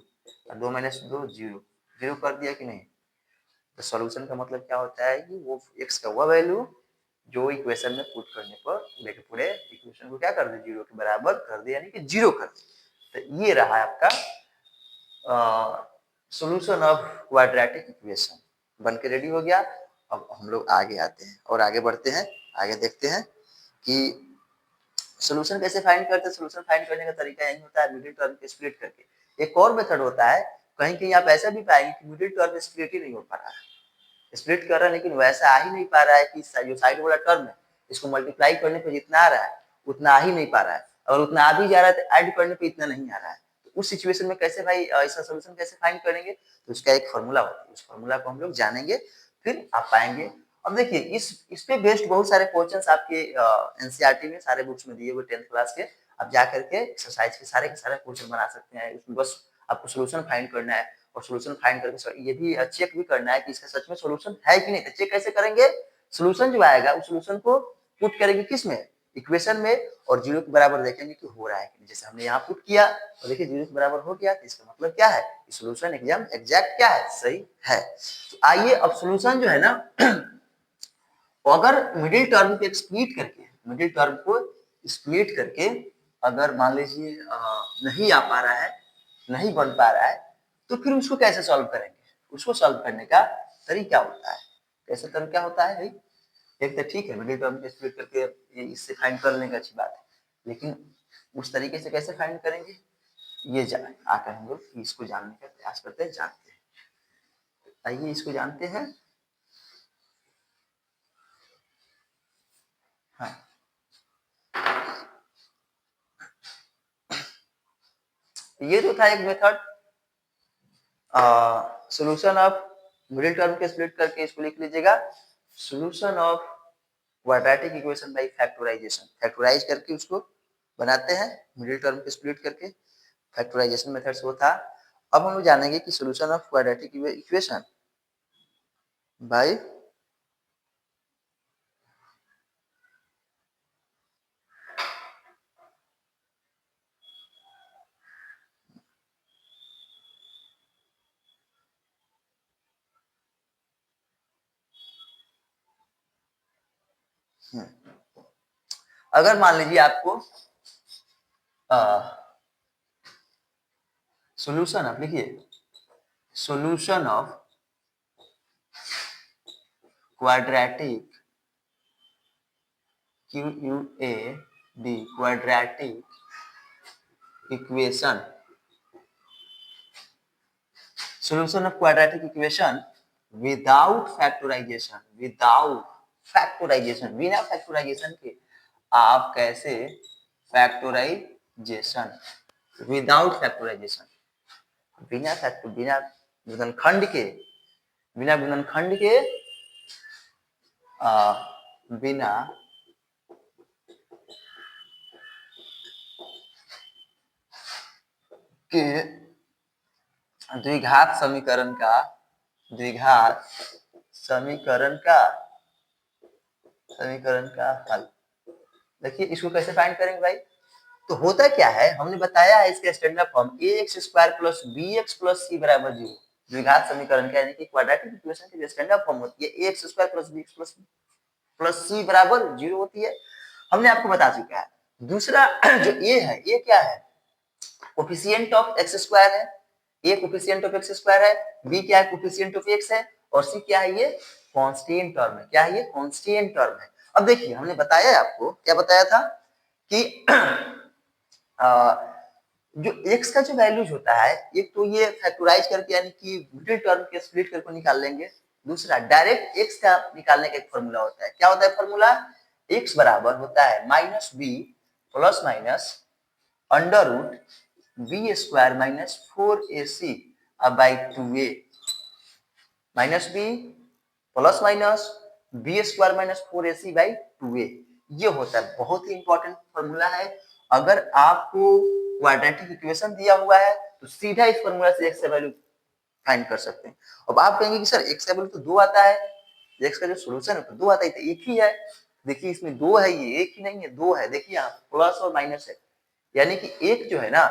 और 2 माइनस 2 जीरो, जीरो कर दिया कि नहीं। तो सॉल्यूशन का मतलब क्या होता है कि वो x का वो वैल्यू जो इक्वेशन में पुट करने पर पूरे पूरे इक्वेशन को क्या कर दे, जीरो के बराबर कर दे, यानी कि जीरो कर दे। तो ये रहा आपका सॉल्यूशन ऑफ क्वाड्रेटिक इक्वेशन, बन के रेडी हो गया। अब हम लोग आगे आते हैं और आगे बढ़ते हैं, आगे देखते हैं कि सॉल्यूशन कैसे फाइंड करते हैं। सॉल्यूशन फाइंड करने का तरीका यही होता है, मिडिल टर्म को स्प्लिट करके। एक और मेथड होता है, कहीं कहीं आप ऐसा भी पाएंगे कि मिडिल टर्म स्प्लिट ही नहीं हो पा रहा है, स्प्लिट कर रहा है लेकिन वैसा आ ही नहीं पा रहा है कि जो साइड वाला टर्म है इसको मल्टीप्लाई करने पे जितना आ रहा है उतना आ ही नहीं पा रहा है, और उतना आ भी जा रहा है तो ऐड करने पे इतना नहीं आ रहा है। तो उस सिचुएशन में कैसे भाई इसका सॉल्यूशन कैसे फाइंड करेंगे, तो उसका एक फॉर्मूला होता है, उस फॉर्मूला को हम लोग जानेंगे फिर आप पाएंगे। अब देखिए इस पे बेस्ड बहुत सारे क्वेश्चंस आपके एनसीईआरटी में सारे बुक्स में दिए हुए 10th क्लास के, आप जा करके एक्सरसाइज के सारे क्वेश्चन बना सकते हैं। उसमें बस आपको सॉल्यूशन फाइंड करना है, और सॉल्यूशन फाइंड करके ये भी चेक भी करना है कि इसका सच में सॉल्यूशन है कि नहीं। तो चेक कैसे करेंगे, सॉल्यूशन जो आएगा उस सॉल्यूशन को पुट करेंगे किस में, इक्वेशन में, और जीरो के बराबर देखेंगे कि हो रहा है कि नहीं। जैसे हमने यहाँ पुट किया और देखिए जीरो के बराबर हो गया, तो इसका मतलब क्या है, सॉल्यूशन एकदम एग्जैक्ट क्या है, सही है। तो आइए अब सॉल्यूशन जो है ना अगर मिडिल टर्म को स्प्लिट करके, मिडिल टर्म को स्प्लिट करके अगर मान लीजिए नहीं आ पा रहा है, नहीं बन पा रहा है, तो फिर उसको कैसे सॉल्व करेंगे। उसको सॉल्व करने का तरीका होता है, कैसे तरीका होता है भाई, एक तो ठीक है मिडिल टर्म को स्प्लिट करके ये इससे फाइंड कर लेने का अच्छी बात है, लेकिन उस तरीके से कैसे फाइंड करेंगे ये आकर हम लोग इसको जानने का प्रयास करते हैं, जानते हैं। आइए इसको जानते हैं। हाँ, ये तो था एक method, solution of middle term के स्प्लिट करके इसको लिख लीजिएगा, solution of quadratic equation by factorization, factorize करके उसको बनाते हैं मिडिल टर्म के स्प्लिट करके, फैक्टराइजेशन मेथड से वो था। अब हम लोग जानेंगे कि solution of quadratic equation by अगर मान लीजिए आपको सॉल्यूशन आप लिखिए, solution of quadratic QUAD quadratic equation, solution of quadratic equation without factorization, without factorization, बिना factorization के आप कैसे factorization, without factorization, बिना गुणनखंड के, बिना गुणनखंड के बिना के द्विघात समीकरण का द्विघात समीकरण का हल। देखिए इसको कैसे फाइंड करेंगे भाई, तो होता क्या है, हमने बताया है इसका standard form ax² plus bx plus c बराबर 0। द्विघात समीकरण का यानी कि क्वाड्रेटिक इक्वेशन की स्टैंडर्ड फॉर्म होती है ax² plus bx plus c बराबर 0 होती है। हमने आपको बता चुका है। दूसरा जो a है, ये क्या है, कोफिशिएंट ऑफ x² है, a कोफिशिएंट ऑफ x² है, b क्या है, कोफिशिएंट ऑफ x है, और c क्या है, ये कांस्टेंट टर्म है। क्या है ये, कांस्टेंट टर्म है। अब देखिए हमने बताया है आपको, क्या बताया था कि जो x का जो वैल्यूज होता है, एक तो ये फैक्टराइज करके यानी कि मिडिल टर्म के स्प्लिट करके निकाल लेंगे। दूसरा डायरेक्ट x का निकालने का एक फॉर्मूला होता है। क्या होता है फॉर्मूला, x बराबर होता है minus B plus minus under root B square minus 4ac by 2a, minus B plus minus B square minus 4ac by 2a। ये होता है, बहुत ही इंपॉर्टेंट फॉर्मूला है। अगर आपको क्वाड्रेटिक इक्वेशन दिया हुआ है तो सीधा इस फॉर्मूला से x का वैल्यू फाइंड कर सकते हैं। अब आप कहेंगे कि सर x का वैल्यू तो 2 आता है, x का जो सॉल्यूशन है तो 2 आता है, तो एक ही है। देखिए इसमें 2 है, ये एक ही नहीं है, 2 है। देखिए यहाँ प्लस और माइनस है, यानी कि एक जो है ना,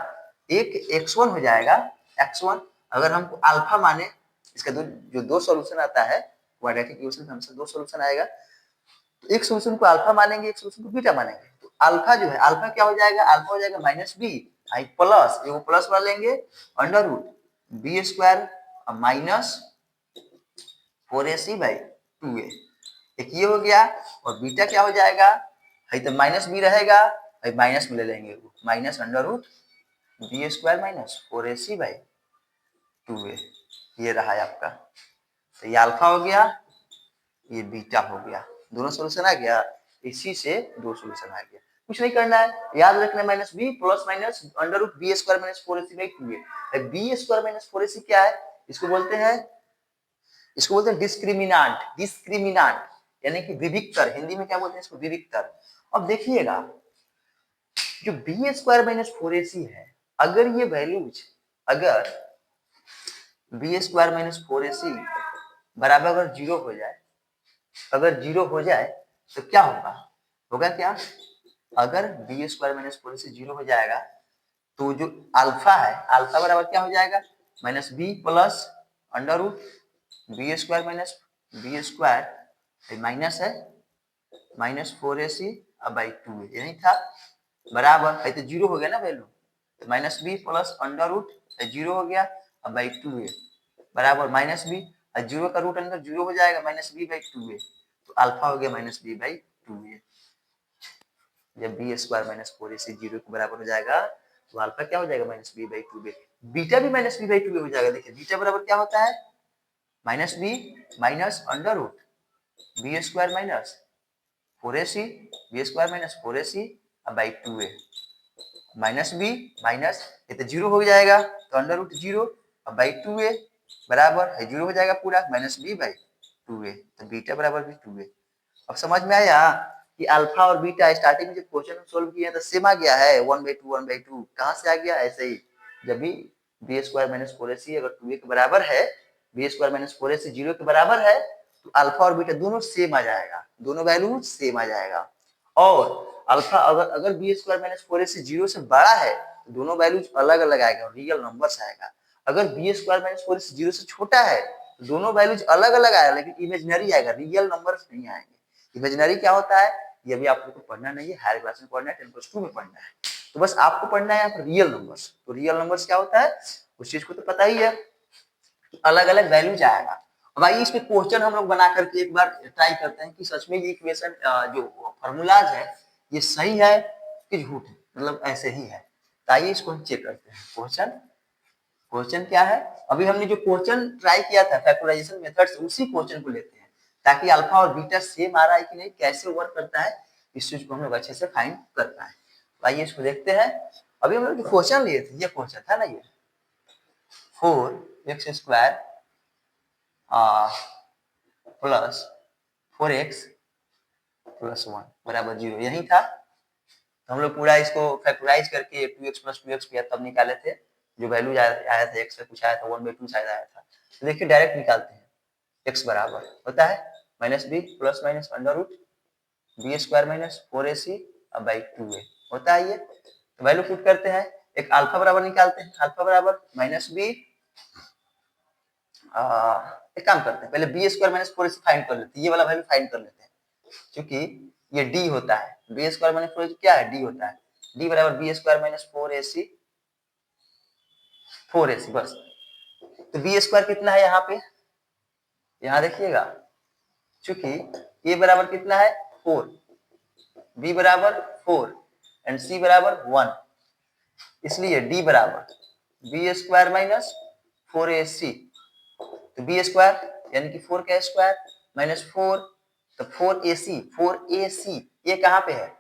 एक x1 हो जाएगा, x1 अगर हमको अल्फा माने, इसका जो दो सॉल्यूशन आता है क्वाड्रेटिक इक्वेशन में, हमसे दो सॉल्यूशन आएगा, तो एक सॉल्यूशन को अल्फा मानेंगे, एक सॉल्यूशन को बीटा मानेंगे। तो अल्फा जो है, अल्फा क्या हो जाएगा, अल्फा हो जाएगा माइनस बी आई प्लस, ये प्लस वाला लेंगे under root B square minus 4ac by 2a। एक ये हो गया, और बीटा क्या हो जाएगा, है तो माइनस बी रहेगा, माइनस में ले लेंगे minus under root B square minus 4ac by 2a। ये रहा है आपका, तो ये अल्फा हो गया, ये बीटा हो गया, दोनों सॉल्यूशन आ गया। इसी से दो सॉल्यूशन आ गया, कुछ नहीं करना है, याद रखना minus B plus minus under root B square minus 4ac by 2a। B square minus 4ac क्या है, इसको बोलते हैं डिस्क्रिमिनांट। डिस्क्रिमिनांट यानी कि विविक्तर, हिंदी में क्या बोलते हैं इसको, विविक्तर। अब देखिएगा जो बी स्क्वायर माइनस 4ac है, अगर ये वैल्यूज, अगर बी स्क्वायर माइनस 4ac बराबर अगर जीरो हो जाए, अगर जीरो हो जाए तो क्या होगा, होगा क्या, अगर B square minus 4ac zero हो जाएगा तो जो अल्फा है, अल्फा बराबर क्या हो जाएगा, minus B plus under root B square minus B square minus है माइनस 4ac बाई 2 यही था, बराबर है तो जीरो हो गया ना वैल्यू, तो minus B plus under root zero हो गया अब बाई 2a बराबर माइनस बी, जीरो का रूट अंदर जीरो हो जाएगा, माइनस बी बाई 2a, तो अल्फा हो गया माइनस बी बाई 2a। जब B square minus 4ac zero के बराबर हो जाएगा तो अल्फा क्या हो जाएगा, minus B by 2a। Beta भी माइनस बी बाई 2a हो जाएगा। देखिए बीटा बराबर क्या होता है, minus B minus under root B square minus 4ac, B square minus 4ac by 2a, minus B minus, ये तो जीरो हो जाएगा तो under root zero by 2a बराबर है, जीरो हो जाएगा पूरा, माइनस बी बाई 2a, तो बीटा बराबर भी 2a। अब समझ में आया कि अल्फा और बीटा स्टार्टिंग में जब क्वेश्चन सोल्व किया तो सेम आ गया है, 1/2 कहाँ से आ गया, ऐसे ही जब भी बी स्क्वायर माइनस 4ac अगर 2a के बराबर है, B square minus 4ac zero के बराबर है, तो अल्फा और बीटा दोनों सेम आ जाएगा, दोनों वैल्यू सेम आ जाएगा। और अल्फा अगर B square minus 4ac zero से बड़ा है तो दोनों वैल्यूज अलग अलग आएगा, रियल नंबर्स आएगा। अगर B square minus 4ac zero से छोटा है तो दोनों वैल्यूज अलग अलग आएगा, लेकिन इमेजिनरी आएगा, रियल नंबर्स नहीं आएंगे। इमेजिनरी क्या होता है ये भी आप लोग को पढ़ना नहीं है, हायर क्लास में पढ़ना है, 10+2 में पढ़ना है। तो बस आपको पढ़ना है यहाँ पर रियल नंबर्स। तो रियल नंबर्स क्या होता है उस चीज को तो पता ही है, अलग अलग वैल्यूज आएगा। अब आइए इस पे क्वेश्चन हम लोग बना करके एक बार ट्राई करते हैं कि सच में ये इक्वेशन जो फॉर्मूलाज है ये सही है कि झूठ है, मतलब ऐसे ही है। तो आइए इसको हम चेक करते हैं। क्वेश्चन क्या है, अभी हमने जो क्वेश्चन ट्राई किया था फैक्टराइजेशन मेथड से, उसी क्वेश्चन को लेते हैं ताकि अल्फा और बीटा सेम आ रहा है कि नहीं, कैसे वर्क करता है, इस चीज को हम लोग अच्छे से फाइंड कर पाए। तो आइए इसको देखते हैं। अभी हम लोग जो क्वेश्चन लिए थे, ये क्वेश्चन था ना, ये 4x square plus 4x plus 1 बराबर 0 यही था। तो हम लोग पूरा इसको फैक्टराइज करके 2x प्लस 2x किया तब निकाले थे, जो वैल्यू आया था x पे कुछ आया था 1/2 शायद आया था, तो देखिए डायरेक्ट निकालते हैं, x बराबर होता है minus B plus minus under root B square minus 4ac by 2a होता है ये। तो वैल्यू पुट करते हैं, एक अल्फा बराबर निकालते हैं, अल्फा बराबर माइनस बी, एक काम करते हैं पहले B square minus 4ac find कर लेते हैं, ये वाला वैल्यू फाइंड कर लेते हैं, क्योंकि ये डी होता है, बी स्क्वायर माइनस 4ac क्या है, डी होता है, डी बराबर बी स्क्वायर माइनस 4ac बस। तो बी स्क्वायर कितना है यहाँ पे, यहाँ देखिएगा, चूंकि ए बराबर कितना है 4, बी बराबर 4 एंड सी बराबर 1, इसलिए डी बराबर बी स्क्वायर माइनस 4ac, तो बी स्क्वायर यानी कि 4 का स्क्वायर माइनस 4, तो 4ac ये कहाँ पे है,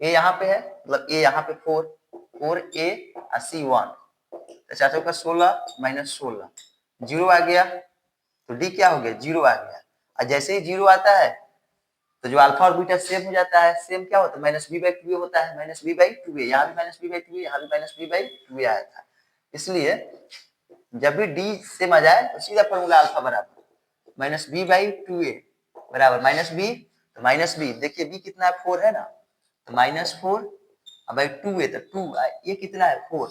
ए यहाँ पे है, मतलब ए यहाँ पे 4a और c 1, तो 4 चौका 16 माइनस 16 जीरो आ गया, तो डी क्या हो गया, जीरो आ गया। और जैसे ही जीरो आता है तो जो अल्फा और बीटा सेम हो जाता है, सेम क्या होता है माइनस बी बाई 2 होता है, माइनस बी बाई 2a, यहाँ भी माइनस बी बाई 2a, यहाँ भी माइनस बी बाई 2a आया था, इसलिए जब भी डी सेम आ जाए तो सीधा फॉर्मूला अल्फा बराबर माइनस बी बाई 2a बराबर माइनस बी, तो माइनस बी देखिए बी कितना है 4 है ना, तो माइनस 4 बाई 2a, तो 2 ये कितना है 4,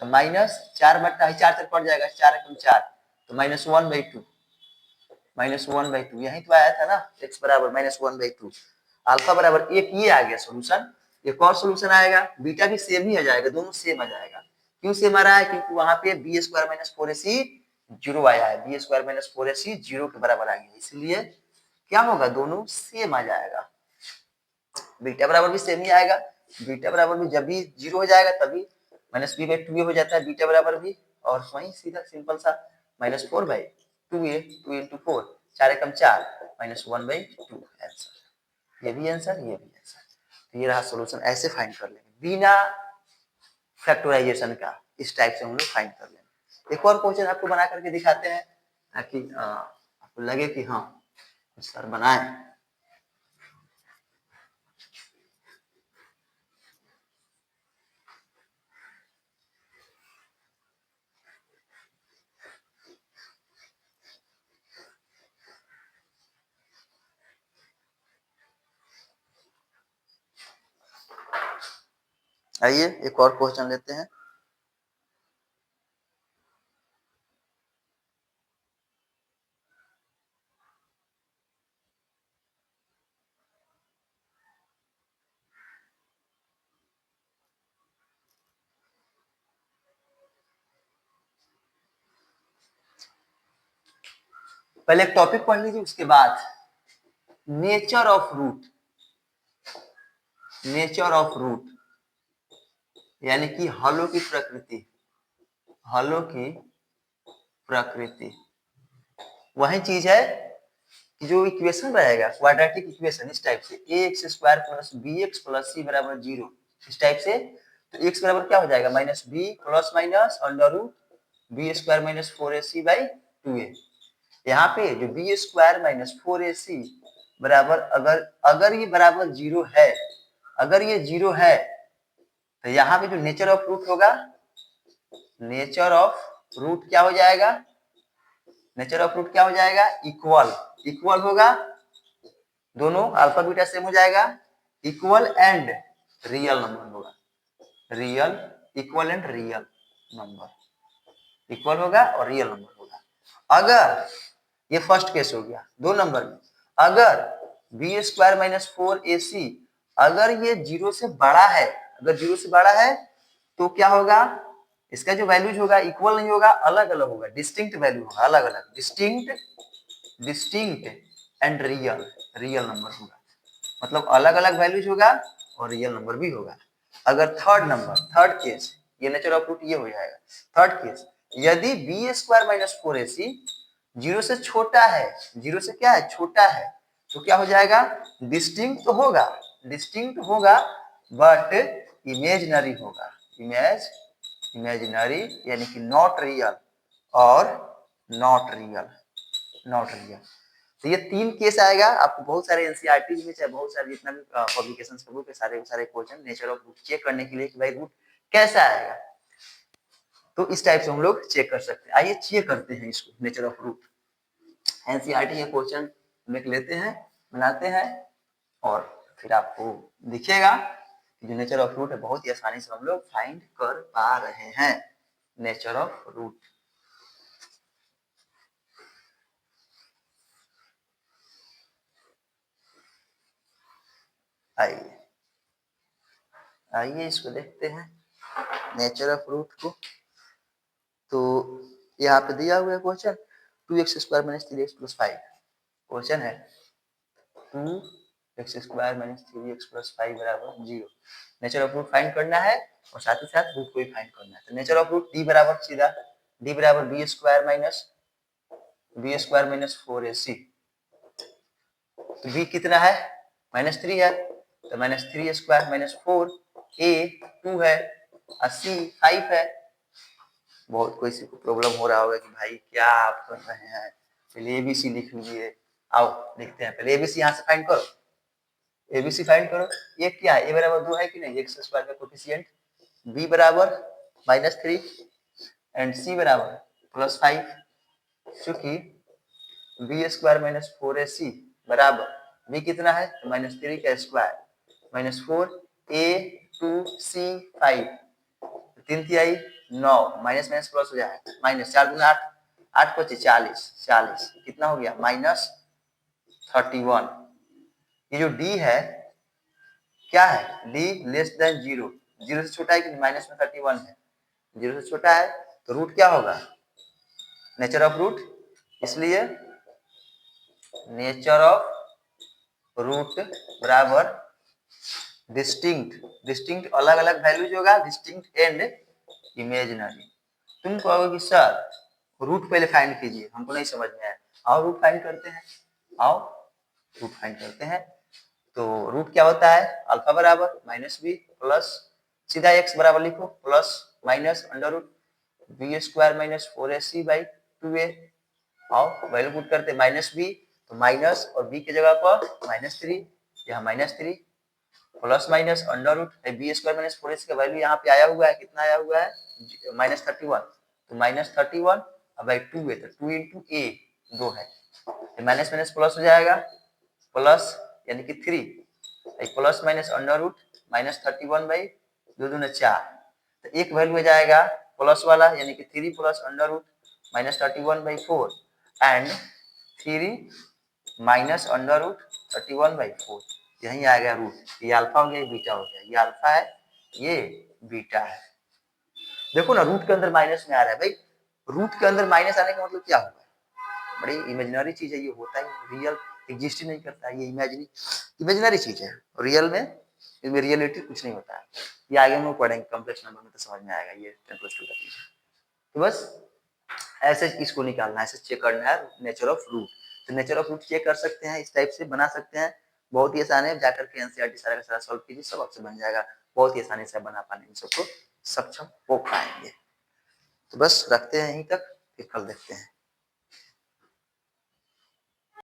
तो माइनस 4 बटा 4 तक पड़ जाएगा, 4 एकम 4, तो माइनस 1/2, माइनस 1/2 यही तो आया था ना, x बराबर माइनस 1/2, अल्फा बराबर एक ये आ गया सोल्यूशन। एक और सोल्यूशन आएगा, बीटा भी सेम ही आ जाएगा, दोनों सेम आ जाएगा, क्यों सेम आ रहा है, क्योंकि वहां पे B square minus 4ac zero आया है, B square minus 4ac zero के बराबर आ गया, इसलिए क्या होगा, दोनों सेम आ जाएगा, बीटा बराबर भी सेम ही आएगा, बीटा बराबर भी जब भी जीरो हो जाएगा तभी माइनस बी बाई 2a हो जाता है बीटा बराबर भी, और वहीं सीधा सिंपल सा माइनस 4/2a, 2 इंटू 4, 4 एकम 4 माइनस 1/2 आंसर, ये भी आंसर, ये भी आंसर, तो ये रहा सॉल्यूशन, ऐसे फाइंड कर लेंगे बिना फैक्टराइजेशन का, इस टाइप से हम लोग फाइंड कर लेंगे। एक और क्वेश्चन आपको बना करके दिखाते हैं ताकि आपको लगे कि हाँ सर बनाए। आइए एक और क्वेश्चन लेते हैं। पहले एक टॉपिक पढ़ लीजिए, उसके बाद nature of root, nature of root यानी कि हलों की प्रकृति, हलों की प्रकृति वही चीज है कि जो इक्वेशन रहेगा क्वाड्रेटिक इक्वेशन इस टाइप से ax² plus bx plus c बराबर 0, इस टाइप से, तो x बराबर क्या हो जाएगा minus b plus minus under root B square minus 4ac by 2a, यहाँ पे जो बी स्क्वायर माइनस 4ac बराबर अगर ये बराबर 0 है, अगर ये 0 है तो यहाँ पे जो नेचर ऑफ रूट होगा, नेचर ऑफ रूट क्या हो जाएगा, नेचर ऑफ रूट क्या हो जाएगा, इक्वल, इक्वल होगा, दोनों अल्फा बीटा सेम हो जाएगा, इक्वल एंड रियल नंबर होगा, real, equal and real number, equal होगा और रियल नंबर होगा। अगर ये फर्स्ट केस हो गया, 2 नंबर में अगर बी स्क्वायर माइनस 4ac अगर ये 0 से बड़ा है, अगर 0 से बड़ा है तो क्या होगा, इसका जो वैल्यूज होगा इक्वल नहीं होगा, अलग अलग होगा, डिस्टिंक्ट वैल्यू होगा, अलग अलग, distinct, distinct and real, real number होगा, मतलब अलग अलग वैल्यूज होगा और रियल नंबर भी होगा। अगर थर्ड नंबर, थर्ड केस, ये नेचर ऑफ रूट ये हो जाएगा, थर्ड केस यदि बी स्क्वायर माइनस 4ac 0 से छोटा है, 0 से क्या है छोटा है, तो क्या हो जाएगा, डिस्टिंक्ट तो होगा, डिस्टिंक्ट होगा बट इमेजिनरी होगा, इमेजिनरी यानी कि नॉट रियल और नॉट रियल, नॉट रियल। तो ये 3 केस आएगा, आपको बहुत सारे एनसीईआरटी में चाहे बहुत सारे जितना भी पब्लिकेशंस का बुक है, सारे सारे question nature of root check करने के लिए कि भाई रूट कैसा आएगा। तो इस टाइप से हम लोग चेक कर सकते हैं। आइए चेक करते हैं इसको, नेचर ऑफ रूट। एनसीईआरटी के क्वेश्चन लिख लेते हैं, बनाते हैं, और फिर आपको दिखेगा कि जो नेचर ऑफ रूट है बहुत ही आसानी से हम लोग फाइंड कर पा रहे हैं। नेचर ऑफ रूट, आइए आइए इसको देखते हैं नेचर ऑफ रूट को। तो यहाँ पे दिया हुआ है क्वेश्चन 2x² - 3x + 5 क्वेश्चन है 2x² - 3x + 5 = 0। Nature of root find करना है और साथ ही साथ रूट को भी फाइंड करना है। तो नेचर ऑफ रूट d बराबर सीधा d बराबर b² - 4ac। तो b कितना है, -3 है, तो -3² - 4, a 2 है और c 5 है। बहुत कोई को प्रॉब्लम हो रहा होगा कि भाई क्या आप कर रहे हैं, पहले एबीसी लिख लीजिए। आओ लिखते हैं, पहले एबीसी यहाँ से फाइंड करो, एबीसी फाइंड करो। ये क्या है, a बराबर 2 है कि नहीं, x² का कोफिशिएंट, b बराबर -3 एंड c बराबर +5, क्योंकि b² - 4ac बराबर b कितना है, -3 का स्क्वायर -4 a 2 c 5, 3 तिहाई 9, माइनस माइनस प्लस हो जाएगा, माइनस 4 गुना 8, 8 × 40, 40 कितना हो गया, -31। ये जो d है क्या है, d << 0, 0 से छोटा है कि माइनस में 31 है, 0 से छोटा है, तो रूट क्या होगा, नेचर ऑफ रूट, इसलिए नेचर ऑफ रूट बराबर डिस्टिंक्ट, डिस्टिंक्ट अलग अलग वैल्यूज होगा, डिस्टिंक्ट एंड इमेजिनरी। तुम कहोगे कि सर रूट पहले फाइंड कीजिए, हमको नहीं समझ में आया। आओ रूट फाइंड करते हैं, आओ रूट फाइंड करते हैं। तो रूट क्या होता है, अल्फा बराबर -b प्लस, सीधा x बराबर लिखो, plus minus under root b² - 4ac/2a। आओ वैल्यू पुट करते हैं, -b तो माइनस और b की जगह पर -3, यहाँ -3 plus minus under root b² - 4ac का वैल्यू यहाँ पे आया हुआ है, कितना आया हुआ है, -31, तो -31 बाई 2a, तो 2 × a 2 है, माइनस माइनस प्लस हो जाएगा, प्लस यानी कि 3 प्लस माइनस अंडर रूट -31/2 दूना 4, तो एक वैल्यू हो जाएगा प्लस वाला यानी कि 3 plus under root -31/4 and 3 minus under root 31/4, यही आएगा रूट। ये अल्फा हो गया, ये बीटा हो गया, ये अल्फा है, ये बीटा है। देखो ना रूट के अंदर माइनस में आ रहा है, भाई रूट के अंदर माइनस आने का मतलब क्या होगा, बड़ी इमेजिनरी चीज है, ये होता है, रियल एग्जिस्ट ही नहीं करता है, ये इमेजिनरी चीज है, रियल में इसमें रियलिटी कुछ नहीं होता है। ये आगे हम लोग पढ़ेंगे कॉम्प्लेक्स नंबर में तो समझ में आएगा, ये 10+2 का चीज है। तो बस ऐसे इसको निकालना है, ऐसे चेक करना है नेचर ऑफ रूट। तो नेचर ऑफ रूट चेक कर सकते हैं, इस टाइप से बना सकते हैं, बहुत ही आसान है, जाकर के एनसीईआरटी सारा का सारा सॉल्व कीजिए, सब आपसे बन जाएगा, बहुत ही आसानी से बना पाने में सबको सक्षम हो पाएंगे। तो बस रखते हैं यहीं तक, फिर कल देखते हैं।